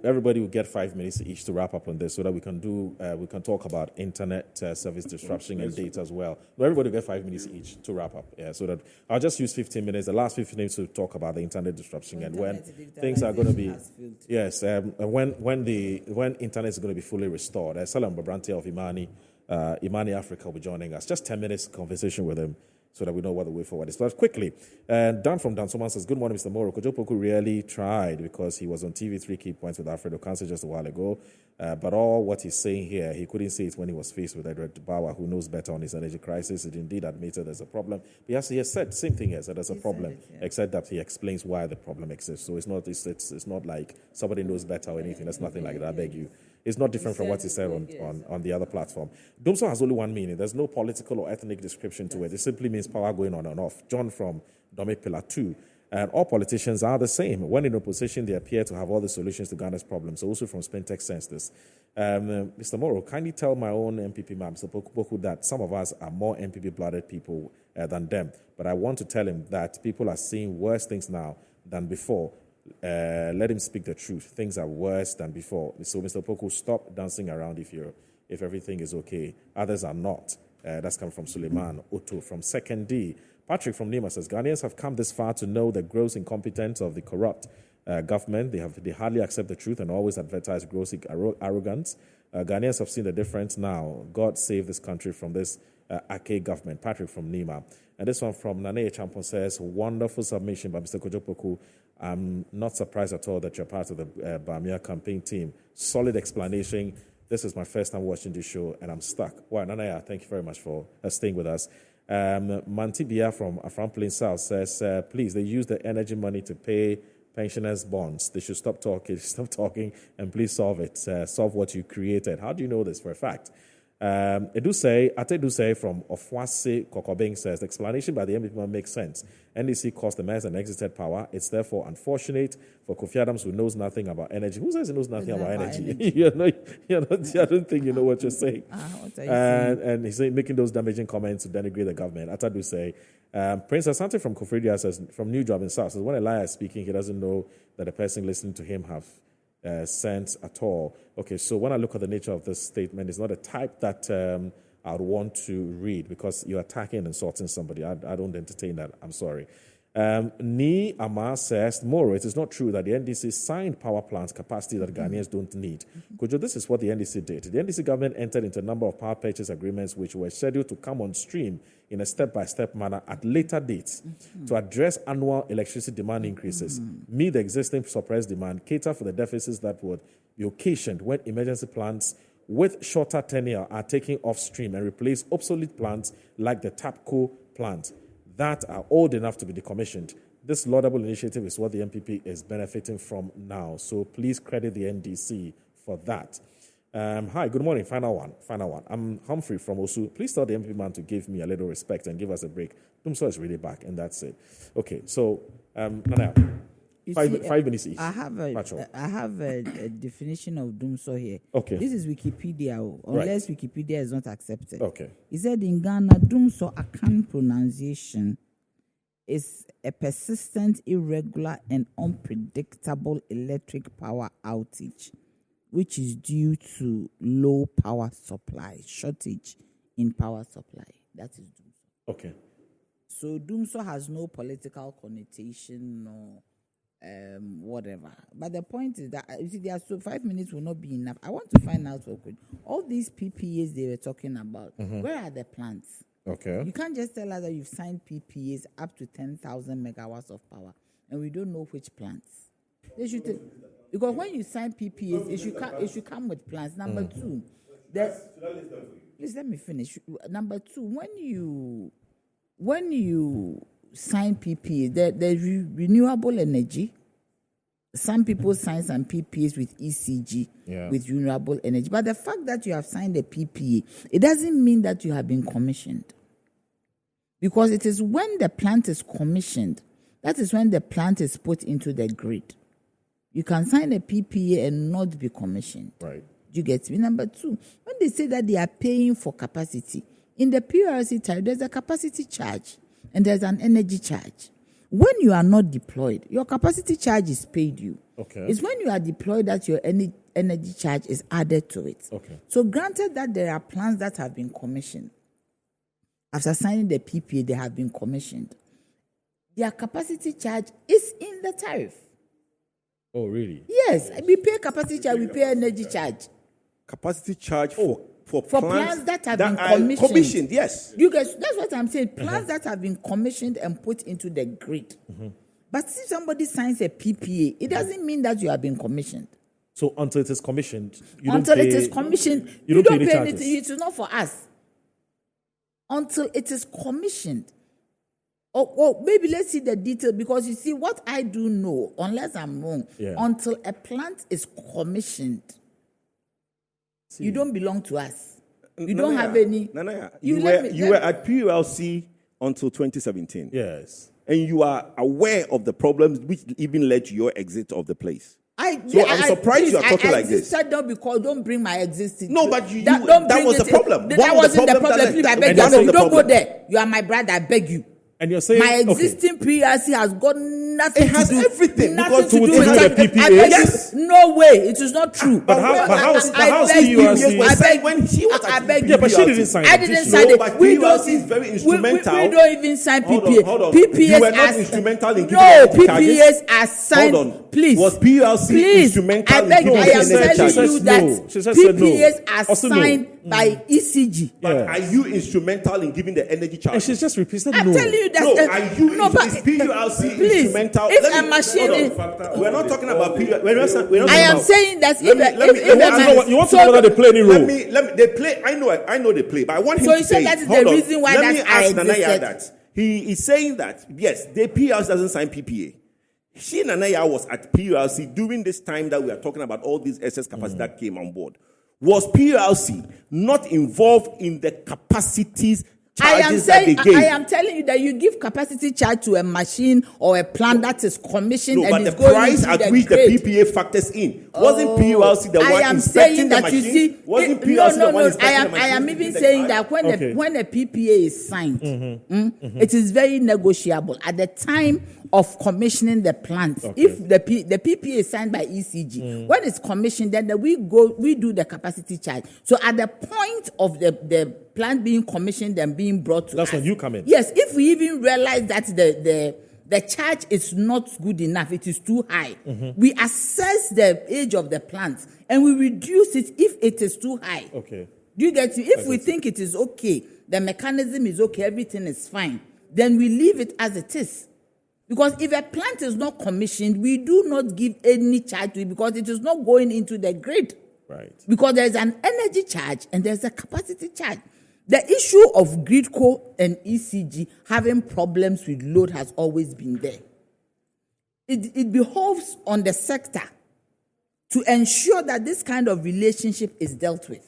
everybody will get 5 minutes each to wrap up on this, so that we can talk about internet service disruption and data as well. But everybody will get 5 minutes each to wrap up. Yeah, so that I'll just use 15 minutes, the last 15 minutes to talk about the internet disruption and when things are going to be when internet is going to be fully restored. Salam Babranti of Imani Africa will be joining us. Just 10 minutes conversation with him so that we know what the way forward is. But quickly, Dan from Dumsor says, good morning, Mr. Moro. Kojo Poku really tried because he was on TV 3 Key Points with Alfredo Cancer just a while ago. But all what he's saying here, he couldn't say it when he was faced with Edward Bauer, who knows better on his energy crisis. He indeed admitted there's a problem. He has said the same thing here, said there's a problem, except that he explains why the problem exists. So it's not like somebody knows better or anything. There's nothing like that, I beg you. It's not different from what he said on the other platform. Dumsor has only one meaning. There's no political or ethnic description to it. It simply means power going on and off. John from Dome Pillar 2. And all politicians are the same. When in opposition, they appear to have all the solutions to Ghana's problems. So also from Spintex sense this. Mr. Moro, kindly tell my own MPP man, Mr. Boku, that some of us are more MPP-blooded people than them. But I want to tell him that people are seeing worse things now than before. Let him speak the truth. Things are worse than before. So, Mr. Poku, stop dancing around if everything is okay. Others are not. That's come from Suleiman Otto from 2nd D. Patrick from Nima says, Ghanaians have come this far to know the gross incompetence of the corrupt government. They hardly accept the truth and always advertise gross arrogance. Ghanaians have seen the difference now. God save this country from this archaic government. Patrick from Nima. And this one from Nane Champon says, wonderful submission by Mr. Kojo Poku. I'm not surprised at all that you're part of the Bamia campaign team. Solid explanation. This is my first time watching this show, and I'm stuck. Well, Nanaya, thank you very much for staying with us. Mantibia from Afram Plain South says, please, they use the energy money to pay pensioners' bonds. They should stop talking, and please solve it. Solve what you created. How do you know this for a fact? Ate Edusei from Ofwase Kokobeng says, the explanation by the MPP makes sense. NDC cost the mayors and exited power. It's therefore unfortunate for Kofi Adams, who knows nothing about energy. Who says he knows nothing about energy? I don't think you know what you're saying. And he's making those damaging comments to denigrate the government. Ate Edusei. Prince Asante from Kofridia says, from New Job in South, says, when a liar is speaking, he doesn't know that the person listening to him have sense at all. Okay, so when I look at the nature of this statement, it's not a type that I would want to read because you're attacking and insulting somebody. I don't entertain that. I'm sorry. Ni Amar says, Moro, it is not true that the NDC signed power plants capacity that Ghanaians don't need. Kojo, this is what the NDC did. The NDC government entered into a number of power purchase agreements which were scheduled to come on stream in a step-by-step manner at later dates to address annual electricity demand increases, meet the existing suppressed demand, cater for the deficits that would be occasioned when emergency plants with shorter tenure are taken off stream and replace obsolete plants like the TAPCO plant that are old enough to be decommissioned. This laudable initiative is what the MPP is benefiting from now. So please credit the NDC for that. Hi, good morning. Final one. I'm Humphrey from Osu. Please tell the MP man to give me a little respect and give us a break. Dumsor is really back, and that's it. Okay, so, Nana, 5 minutes each. I have a definition of Dumsor here. Okay. This is Wikipedia, unless Wikipedia is not accepted. Okay. He said in Ghana, Dumsor Akan pronunciation is a persistent, irregular, and unpredictable electric power outage, which is due to low power supply, shortage in power supply. That is Dumsor. Okay. So Dumsor has no political connotation or whatever. But the point is that, you see, 5 minutes will not be enough. I want to find out real quick. All these PPAs they were talking about, where are the plants? Okay. You can't just tell us that you've signed PPAs up to 10,000 megawatts of power, and we don't know which plants. They should because when you sign PPAs, it should come with plans. Number two, please let me finish. Number two, when you sign PPAs, there's renewable energy. Some people sign some PPAs with ECG, with renewable energy. But the fact that you have signed a PPA, it doesn't mean that you have been commissioned. Because it is when the plant is commissioned, that is when the plant is put into the grid. You can sign a PPA and not be commissioned. Right. You get me? Number two, when they say that they are paying for capacity, in the PRC tariff, there's a capacity charge and there's an energy charge. When you are not deployed, your capacity charge is paid you. Okay. It's when you are deployed that your energy charge is added to it. Okay. So granted that there are plants that have been commissioned, after signing the PPA, they have been commissioned. Their capacity charge is in the tariff. Oh, really? Yes, we pay capacity charge, we pay energy charge. Capacity charge for plants that have been commissioned. Yes. You guys, that's what I'm saying. Plants that have been commissioned and put into the grid. But if somebody signs a PPA, it doesn't mean that you have been commissioned. So until it is commissioned, you don't pay anything. It is not for us. Until it is commissioned. Or maybe let's see the detail, because you see what I do know, unless I'm wrong, until a plant is commissioned, you don't belong to us. You don't have any. You were at PULC until 2017. Yes. And you are aware of the problems which even led to your exit of the place. I'm surprised you are talking like this. Don't bring my existing. No, but that was the problem. That wasn't the problem. Please, I beg you. Don't go there. You are my brother. I beg you. And you're saying my existing PRC has got nothing it has to do. Everything nothing because to do with the PPA. Yes. No way. It is not true. But how's PRC? When she was I beg you. Yeah, but she didn't sign it. I didn't sign it. PRC is very instrumental. We don't even sign PPA. Hold on. PPAs you were not instrumental in giving no, PPAs are signed. Hold on. Please. Was PRC instrumental in giving I am telling you that PPAs are signed by ECG. But are you instrumental in giving the energy charge? And she's just repeated I'm telling you that. No, are you is PULC instrumental? If a machine we're not talking about PULC. I am saying that you want to know whether they play any role. They play. I know they play, but I want him to say. So that is the reason why let me ask Nanaya that. He is saying that yes, the PULC doesn't sign PPA. She Nanaya was at PULC during this time that we are talking about all these excess capacity that came on board. Was PULC not involved in the capacities charges that they gave? I am telling you that you give capacity charge to a machine or a plant that is commissioned but and the is going price at which the PPA factors in wasn't PULC the one inspecting the machine? Wasn't PULC the one inspecting the machine? I am even saying that when a PPA is signed, it is very negotiable at the time of commissioning the plant. If the PPA is signed by ECG, when it's commissioned, then we do the capacity charge. So at the point of the plant being commissioned and being brought to us, that's when you come in. Yes, if we even realize that the charge is not good enough, it is too high. We assess the age of the plant and we reduce it if it is too high. Okay. Do you get it? If we think it is okay, the mechanism is okay, everything is fine, then we leave it as it is. Because if a plant is not commissioned, we do not give any charge to it because it is not going into the grid. Right. Because there's an energy charge and there's a capacity charge. The issue of Gridco and ECG having problems with load has always been there. It behoves on the sector to ensure that this kind of relationship is dealt with.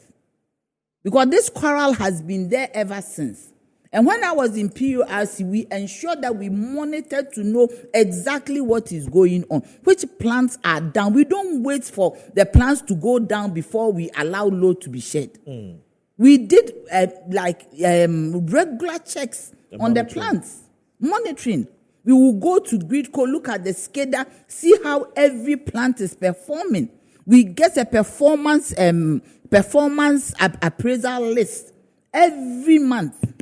Because this quarrel has been there ever since. And when I was in PURC, we ensured that we monitored to know exactly what is going on, which plants are down. We don't wait for the plants to go down before we allow load to be shed. We did regular checks on the plants, monitoring. We will go to Gridco, look at the SCADA, see how every plant is performing. We get a performance appraisal list every month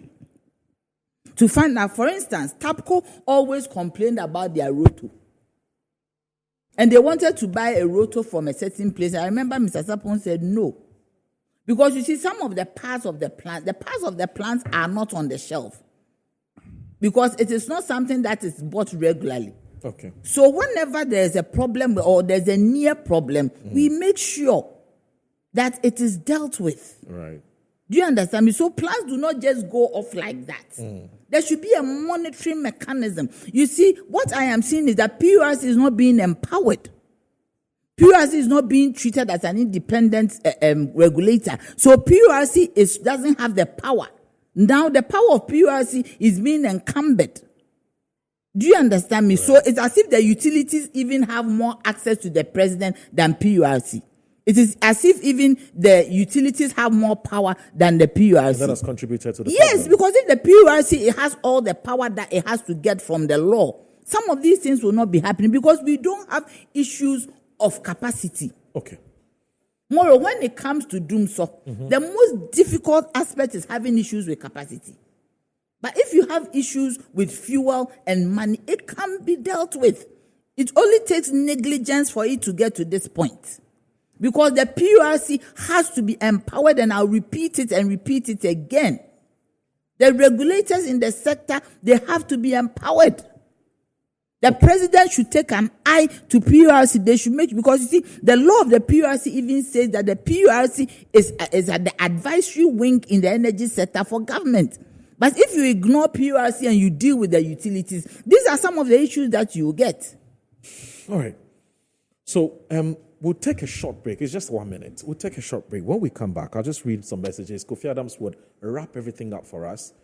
to find out. For instance, TAPCO always complained about their roto. And they wanted to buy a roto from a certain place. I remember Mr. Sapon said no. Because you see, some of the parts of the plants are not on the shelf. Because it is not something that is bought regularly. Okay. So whenever there is a problem or there's a near problem, we make sure that it is dealt with. Right. Do you understand me? So plants do not just go off like that. There should be a monitoring mechanism. You see, what I am seeing is that PURC is not being empowered. PURC is not being treated as an independent regulator. So PURC doesn't have the power. Now the power of PURC is being encumbered. Do you understand me? Right. So it's as if the utilities even have more access to the president than PURC. It is as if even the utilities have more power than the PURC. And that has contributed to the Yes, problem. because if the PURC it has all the power that it has to get from the law, some of these things will not be happening because we don't have issues of capacity. Okay. Moreover, when it comes to Dumsor, the most difficult aspect is having issues with capacity. But if you have issues with fuel and money, it can be dealt with. It only takes negligence for it to get to this point. Because the PURC has to be empowered, and I'll repeat it and repeat it again. The regulators in the sector, they have to be empowered. The president should take an eye to PURC. They should make, because you see, the law of the PURC even says that the PURC is at the advisory wing in the energy sector for government. But if you ignore PURC and you deal with the utilities, these are some of the issues that you get. All right. So we'll take a short break. It's just 1 minute. We'll take a short break. When we come back, I'll just read some messages. Kofi Adams would wrap everything up for us.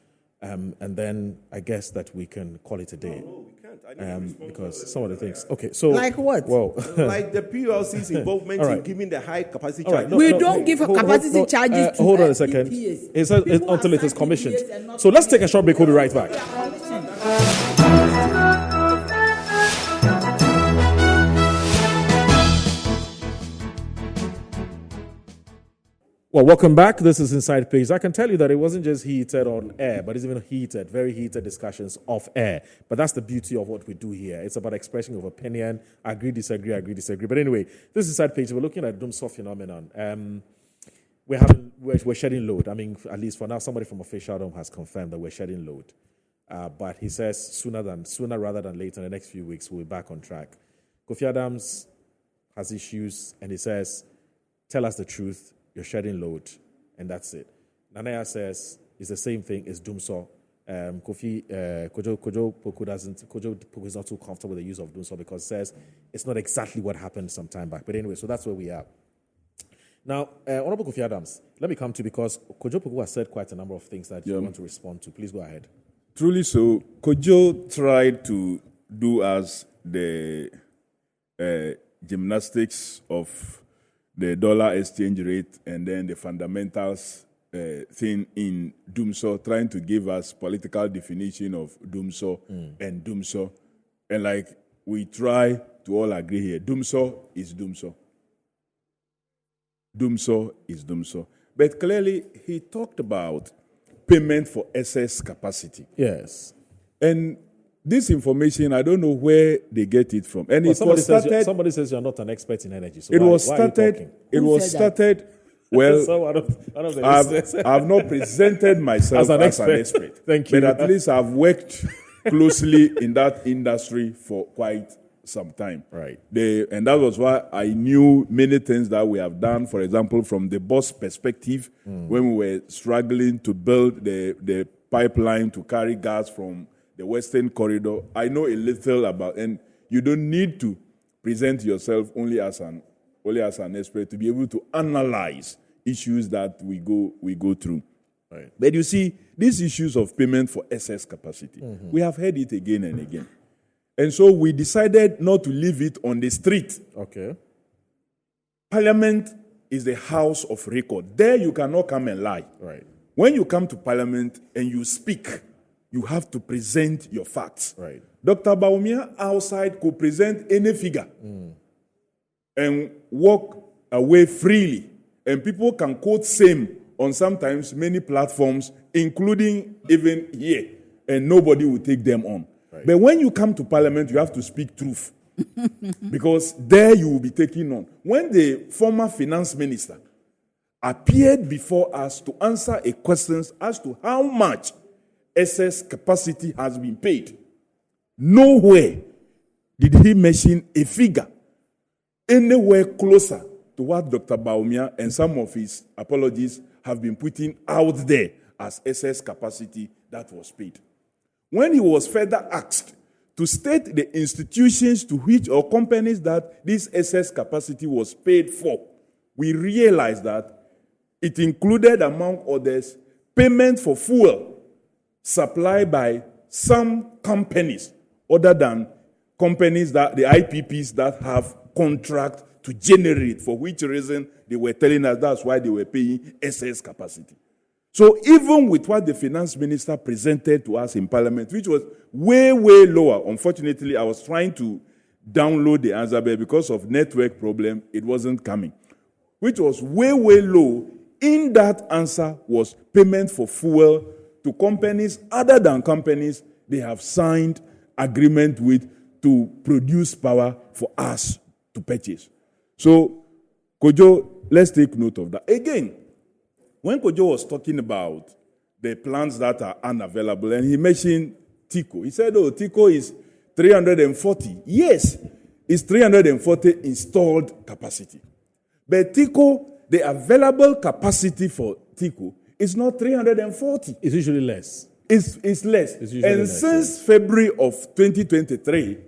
And then I guess that we can call it a day. No, we can't. Because some of the things. Okay, so. Like what? Well, like the PLC's involvement in giving the high capacity charge. We don't give capacity charges to hold on a second. It's until it is commissioned. So let's take a short break. We'll be right back. Well, welcome back. This is Inside Page. I can tell you that it wasn't just heated on air, but it's even heated, very heated discussions off air. But that's the beauty of what we do here. It's about expression of opinion, agree, disagree, agree, disagree. But anyway, this is Inside Page. We're looking at Dumsor phenomenon. We're shedding load. I mean, at least for now, somebody from Official Dome has confirmed that we're shedding load. But he says sooner rather than later, in the next few weeks, we'll be back on track. Kofi Adams has issues, and he says, tell us the truth. You're shedding load, and that's it. Nanaya says it's the same thing as Dumsor. Kojo Poku is not too comfortable with the use of Dumsor because says it's not exactly what happened some time back. But anyway, so that's where we are. Now, Honorable Kofi Adams, let me come to you because Kojo Poku has said quite a number of things that you want to respond to. Please go ahead. Truly so. Kojo tried to do as the gymnastics of the dollar exchange rate and then the fundamentals thing in Dumsor, trying to give us political definition of Dumsor and Dumsor. And like we try to all agree here, Dumsor is Dumsor. Dumsor is Dumsor. But clearly he talked about payment for excess capacity. Yes. And this information, I don't know where they get it from. And Well, it was started. somebody says you're not an expert in energy. So It why was are you started. talking? It was started. Well, So one of the I've not presented myself as an expert. Thank you. But at least I've worked closely in that industry for quite some time. Right. And that was why I knew many things that we have done. For example, from the boss perspective, when we were struggling to build the pipeline to carry gas from the Western Corridor, I know a little about. And you don't need to present yourself only as an expert to be able to analyze issues that we go through. Right. But you see, these issues of payment for excess capacity, we have heard it again and again. And so we decided not to leave it on the street. Okay. Parliament is the house of record. There you cannot come and lie. Right. When you come to Parliament and you speak, you have to present your facts. Right. Dr. Baumia outside could present any figure and walk away freely. And people can quote same on sometimes many platforms, including even here, and nobody will take them on. Right. But when you come to Parliament, you have to speak truth. Because there you will be taken on. When the former finance minister appeared before us to answer a question as to how much excess capacity has been paid, nowhere did he mention a figure anywhere closer to what Dr. Baumia and some of his apologies have been putting out there as excess capacity that was paid. When he was further asked to state the institutions to which or companies that this excess capacity was paid for, we realized that it included, among others, payment for fuel supplied by some companies other than companies that the IPPs that have contract to generate, for which reason they were telling us that's why they were paying excess capacity. So even with what the finance minister presented to us in Parliament, which was way, way lower, unfortunately, I was trying to download the answer, but because of network problem, it wasn't coming, which was way, way low. In that answer was payment for fuel to companies other than companies they have signed agreement with to produce power for us to purchase. So, Kojo, let's take note of that. Again, when Kojo was talking about the plants that are unavailable, and he mentioned TICO, he said, oh, TICO is 340. Yes, it's 340 installed capacity. But TICO, the available capacity for TICO is not 340. It's usually less. It's less. It's usually and less, since February of 2023,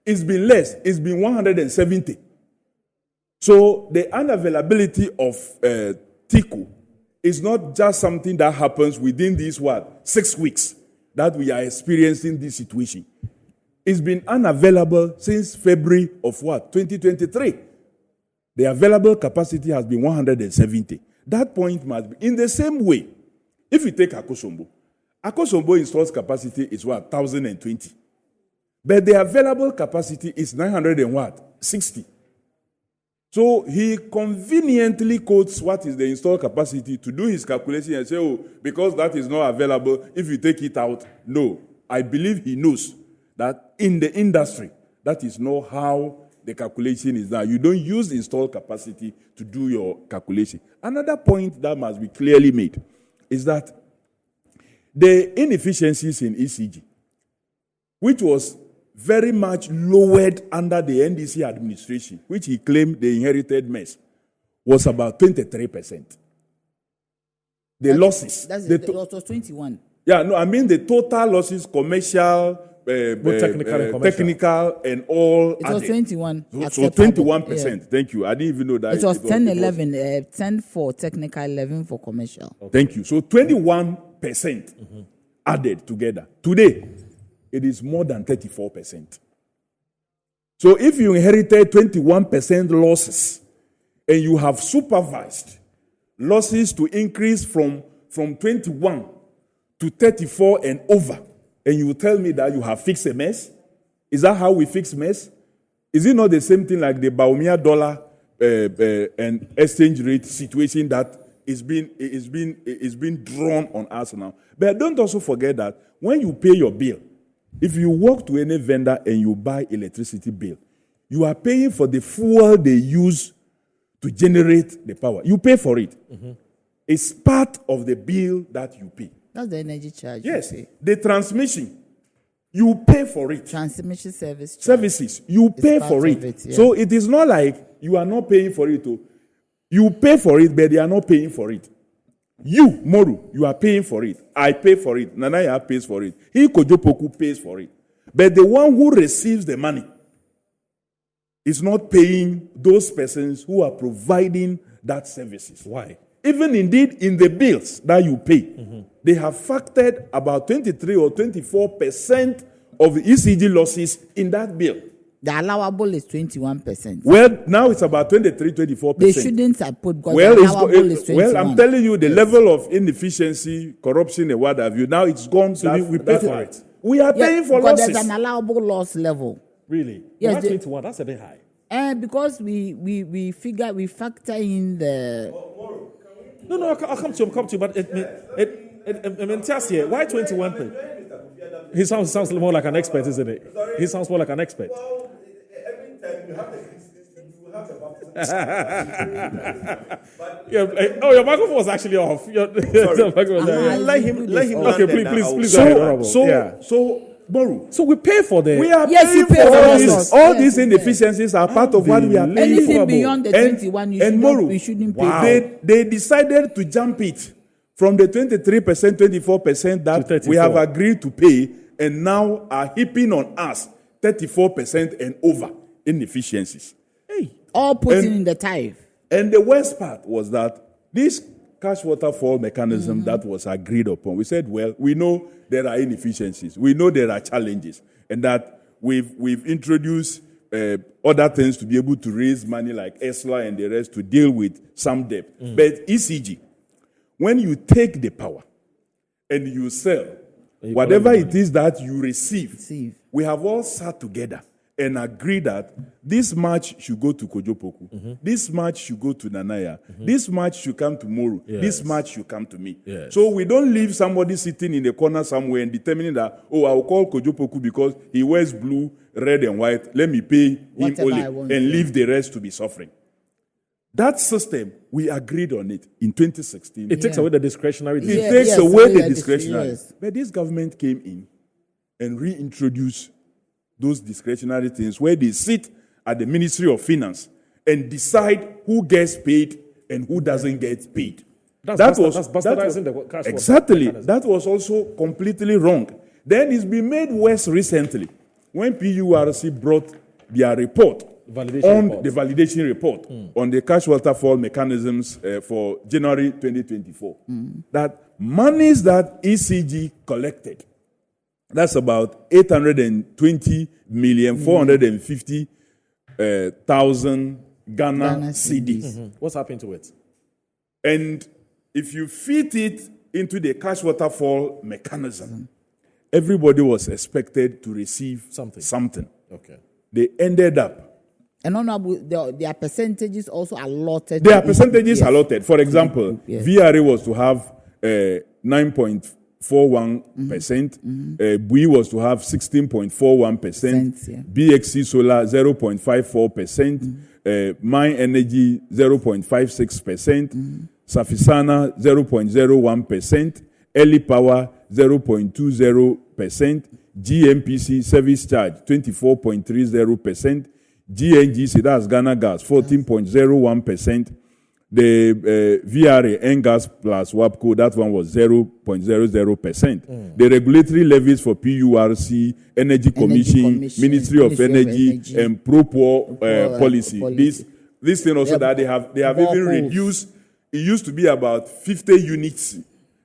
it's been less. It's been 170. So the unavailability of TICO is not just something that happens within these 6 weeks that we are experiencing this situation. It's been unavailable since February of 2023. The available capacity has been 170. That point must be in the same way. If you take Akosombo installs capacity is 1,020. But the available capacity is 960. So he conveniently quotes what is the installed capacity to do his calculation and say, oh, because that is not available, if you take it out, no. I believe he knows that in the industry, that is not how the calculation is done. You don't use installed capacity to do your calculation. Another point that must be clearly made is that the inefficiencies in ECG, which was very much lowered under the NDC administration, which he claimed they inherited mess, was about 23%. The losses. It was 21. Yeah, no, I mean the total losses, commercial, technical and all. It was 21. So 21%. Yeah. Thank you. I didn't even know that. It was 10, 11, 10 for technical, 11 for commercial. Okay. Thank you. So 21% added together. Today, it is more than 34%. So if you inherited 21% losses and you have supervised losses to increase from 21 to 34 and over, and you tell me that you have fixed a mess? Is that how we fix mess? Is it not the same thing like the Baumia dollar and exchange rate situation that is being drawn on us now? But don't also forget that when you pay your bill, If you walk to any vendor and you buy electricity bill, you are paying for the fuel they use to generate the power. You pay for it. Mm-hmm. It's part of the bill that you pay. That's the energy charge. Yes. You pay. The transmission, you pay for it. Transmission service charge. Services, you pay for it. Yeah. So it is not like you are not paying for it. You pay for it, but they are not paying for it. You, Moru, you are paying for it. I pay for it. Nanaya pays for it. He, Kojopoku, pays for it. But the one who receives the money is not paying those persons who are providing that services. Why? Even indeed in the bills that you pay, they have factored about 23 or 24% of the ECG losses in that bill. The allowable is 21%. Well, now it's about 23, 24%. They shouldn't have put, because the allowable is 21. Well, I'm telling you, the level of inefficiency, corruption, and what have you, now it's gone. So we pay for it. We are paying for because losses. There's an allowable loss level. Really? Yes. Why 21? That's a bit high. And because we factor in the... No, I'll come to you, but why 21? He sounds more like an expert, isn't it? He sounds more like an expert. Every time you have the your microphone was actually off. Let him. Okay, please. So, Boru. So we pay for them. We are paying for all these inefficiencies are part of what we are paying for. Anything beyond the 21, we shouldn't pay. Wow. They decided to jump it from the 23%, 24% that we have agreed to pay, and now are heaping on us 34% and over inefficiencies. All put in the tariff. And the worst part was that this cash waterfall mechanism that was agreed upon, we said, well, we know there are inefficiencies. We know there are challenges. And that we've introduced other things to be able to raise money like ESLA and the rest to deal with some debt. But ECG, when you take the power and you sell, whatever it is that you receive, we have all sat together and agreed that this much should go to Kojopoku, this much should go to Nanaya, this much should come to Moru, this much should come to me. Yes. So we don't leave somebody sitting in the corner somewhere and determining that, I will call Kojopoku because he wears blue, red, and white. Let me pay him only and leave the rest to be suffering. That system, we agreed on it in 2016. It takes away the discretionary. It takes away the discretionary. Yes. But this government came in and reintroduced those discretionary things where they sit at the Ministry of Finance and decide who gets paid and who doesn't get paid. That's bastardizing the cash. Exactly. That was also completely wrong. Then it's been made worse recently when PURC brought their report the validation report on the cash waterfall mechanisms for January 2024. That monies that ECG collected, that's about 820,450,000 Ghana cedis. What's happened to it? And if you fit it into the cash waterfall mechanism, everybody was expected to receive something. Okay. They ended up. And their percentages also allotted. Their percentages allotted. For example, VRA was to have 9.41%. BUI was to have 16.41%. BXC Solar 0.54%. Mine Energy 0.56%. Safisana 0.01%. Early Power 0.20%. GMPC Service Charge 24.30%. GNGC, that's Ghana Gas, 14.01%. The VRA, NGAS plus WAPCO, that one was 0.00%. The regulatory levies for PURC, Energy Commission, Ministry of Energy, and Pro-Poor policy. This thing also that they have even reduced. It used to be about 50 units.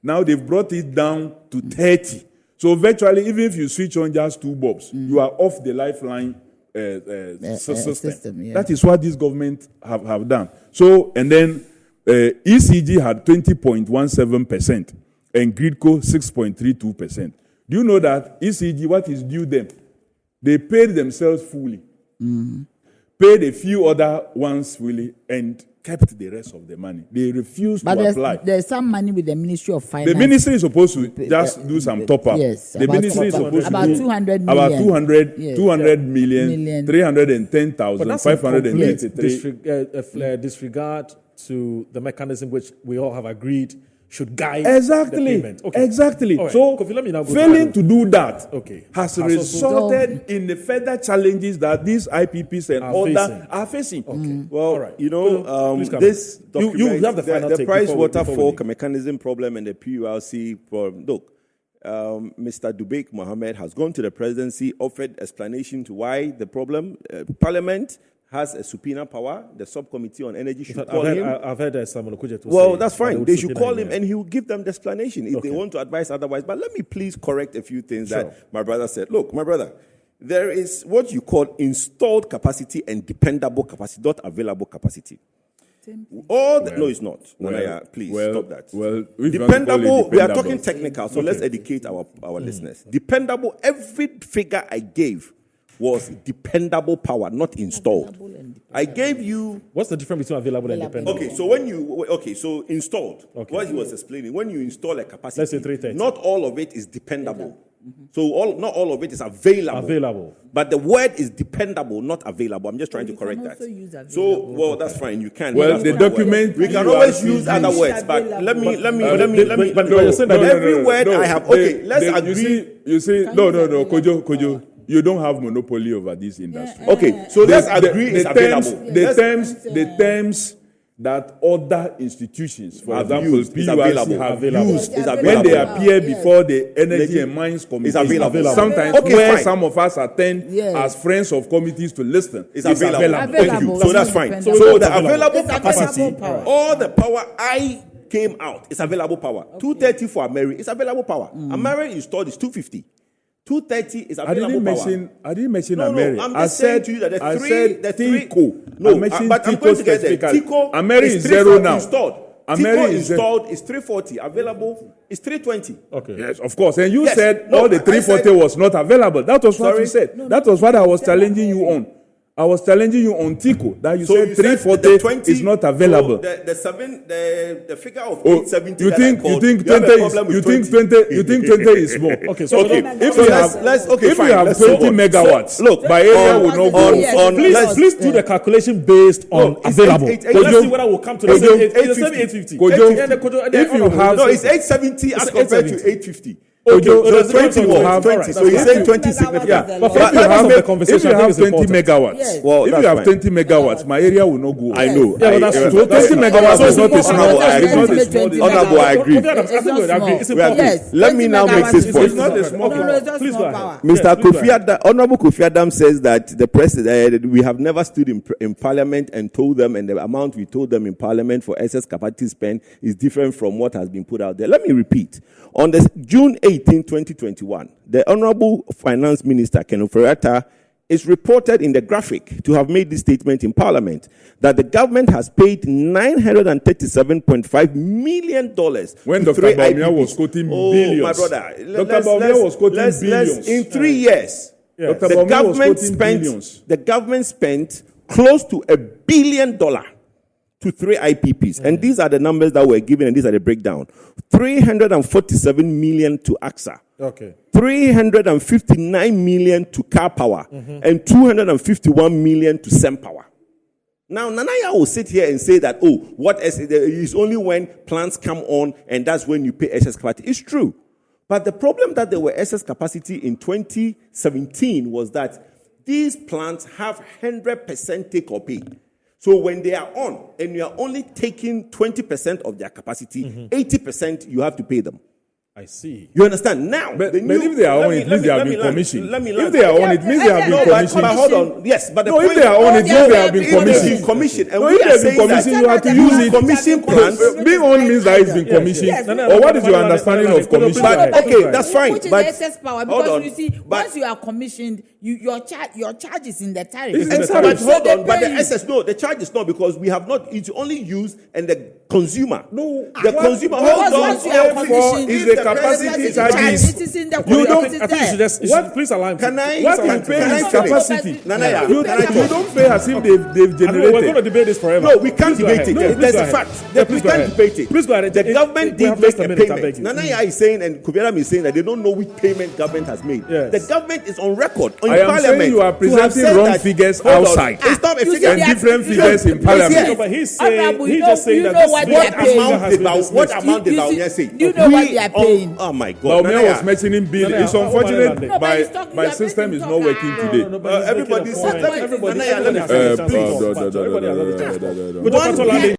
Now they've brought it down to 30. So virtually, even if you switch on just 2 bulbs, you are off the lifeline system. That is what this government have done. So, and then ECG had 20.17% and Gridco 6.32%. Do you know that ECG, what is due them? They paid themselves fully, paid a few other ones fully, and kept the rest of the money. They refused But to apply. there's some money with the Ministry of Finance. The ministry is supposed to just do some top up. Yes, the ministry is supposed about to do 200 about million. 200, Yes. 200 million, 310,000, 583. Disregard to the mechanism which we all have agreed should guide Exactly. the payment. Okay. Exactly. All right. So, Kofi, let me now go failing to do that has also resulted in the further challenges that these IPPs and others are facing. Well, you know, this document, you have the final take price before water we fork mechanism problem and the PULC problem. Look, Mr. Dubeik Mohammed has gone to the presidency, offered explanation to why the problem. Parliament has a subpoena power. The subcommittee on energy should call him. I've heard Samuel Okudzeto say. Well, that's fine. They should call him him, and he will give them the explanation if they want to advise otherwise. But let me please correct a few things that my brother said. Look, my brother, there is what you call installed capacity and dependable capacity, not available capacity. No, it's not. Nanaya, please stop that. Dependable, we are talking technical, so let's educate our listeners. Dependable, every figure I gave was dependable power, not installed. I gave you. What's the difference between available and dependable? Okay, so installed. What he was explaining, when you install a capacity, let's say 330. Not all of it is dependable. So not all of it is available. But the word is dependable, not available. I'm just trying to correct that. So, that's fine. You can. Well, the document we can always use other words, but let me. But you're saying that every word I have. Okay, let's agree. You see, no, Kojo. You don't have monopoly over this industry. Okay, so let's agree it's available. The terms that other institutions, for example, PUIC have used when they appear before the Energy and Mines Committee. It's available. Sometimes where some of us attend as friends of committees to listen. It's available. Thank you. So that's fine. So the available capacity, all the power I came out, it's available power. 230 for Ameri, it's available power. Ameri installed is 250. 230 is available power. I didn't mention No, Ameri. I'm just saying to you that the three. Tico. No, but I'm going to get there. Tico Ameri is zero now. Installed. Tico installed is 340. Available is 320. Okay. Yes, of course. And you said all the 340 was not available. That was what you said. That was what I was challenging you on. I was challenging you on Tico that you said 340 is not available. So the figure of 870. You think 20 is more. Okay, so if you have 20 megawatts, look, by area will not go on. Please do the calculation based on available. Let's see whether we'll come to the same 850. If you have it's 870 as compared to 850. Okay, so 20 will have 20. So he's saying 20 significant. But if you have 20 megawatts, if you have 20 megawatts, my area will not go. I know. Yeah, but that's 20 megawatts is not a small. Honorable, I agree. Let me now make this point. It's not a small. Please go ahead. Mr. Honorable Kofi Adam says that the president, we have never stood in Parliament and told them, and the amount we told them in Parliament for excess capacity spend is different from what has been put out there. Let me repeat. On the June 18, 2021, the Honorable Finance Minister, Ken Ofori-Atta, is reported in the graphic to have made this statement in Parliament that the government has paid $937.5 million. When Dr. Bawumia was quoting billions. My brother. Dr. Bawumia was quoting billions. In 3 years, Dr. the government spent close to $1 billion to 3 IPPs. And these are the numbers that were given, and these are the breakdown. 347 million to AXA. Okay. 359 million to Car Power. And 251 million to SemPower. Now, Nanaya will sit here and say that, it's only when plants come on and that's when you pay excess capacity. It's true. But the problem that there were excess capacity in 2017 was that these plants have 100% take or pay. So when they are on and you are only taking 20% of their capacity, 80% you have to pay them. I see. You understand? Now, but if they are on, it means they have been commissioned. If they are on, it means they have been commissioned. But hold on. Yes, but the if they are on, it means they have been commissioned. And if they have been commissioned, you have to use it. Commission plans. Being on means that it's been commissioned. Or what is your understanding of commission? Okay, that's fine. Which is excess power, because you see, once you are commissioned, your charge is in the tariff. But hold on, but the SS, no, the charge is not, because we have not, it's only used and the consumer. No, the consumer, hold on. Is the capacity charges. It is in the You don't, it is I think you should there. just, please allow him. What you pay is capacity. Nanaya, You don't pay as if they've generated. We're going to debate this forever. No, we can't debate it. No, There's a fact. We can't debate it. Please go ahead. The government did make a payment. You. Nanaya is saying, and Kubiaram is saying that they don't know which payment government has made. Yes. The government is on record in I am Parliament. saying you are presenting wrong figures outside. It's not a figure. And different figures in Parliament. No, but he's saying, Honorable, he's just saying that what amount did Baunia say? Do you know what they are paying? Oh my God. Baunia was mentioning bill. It's unfortunate No, but he's talking- my you are system making is not working talk. today. Everybody Everybody has let me a chance to please. talk. Everybody has a chance to talk. No.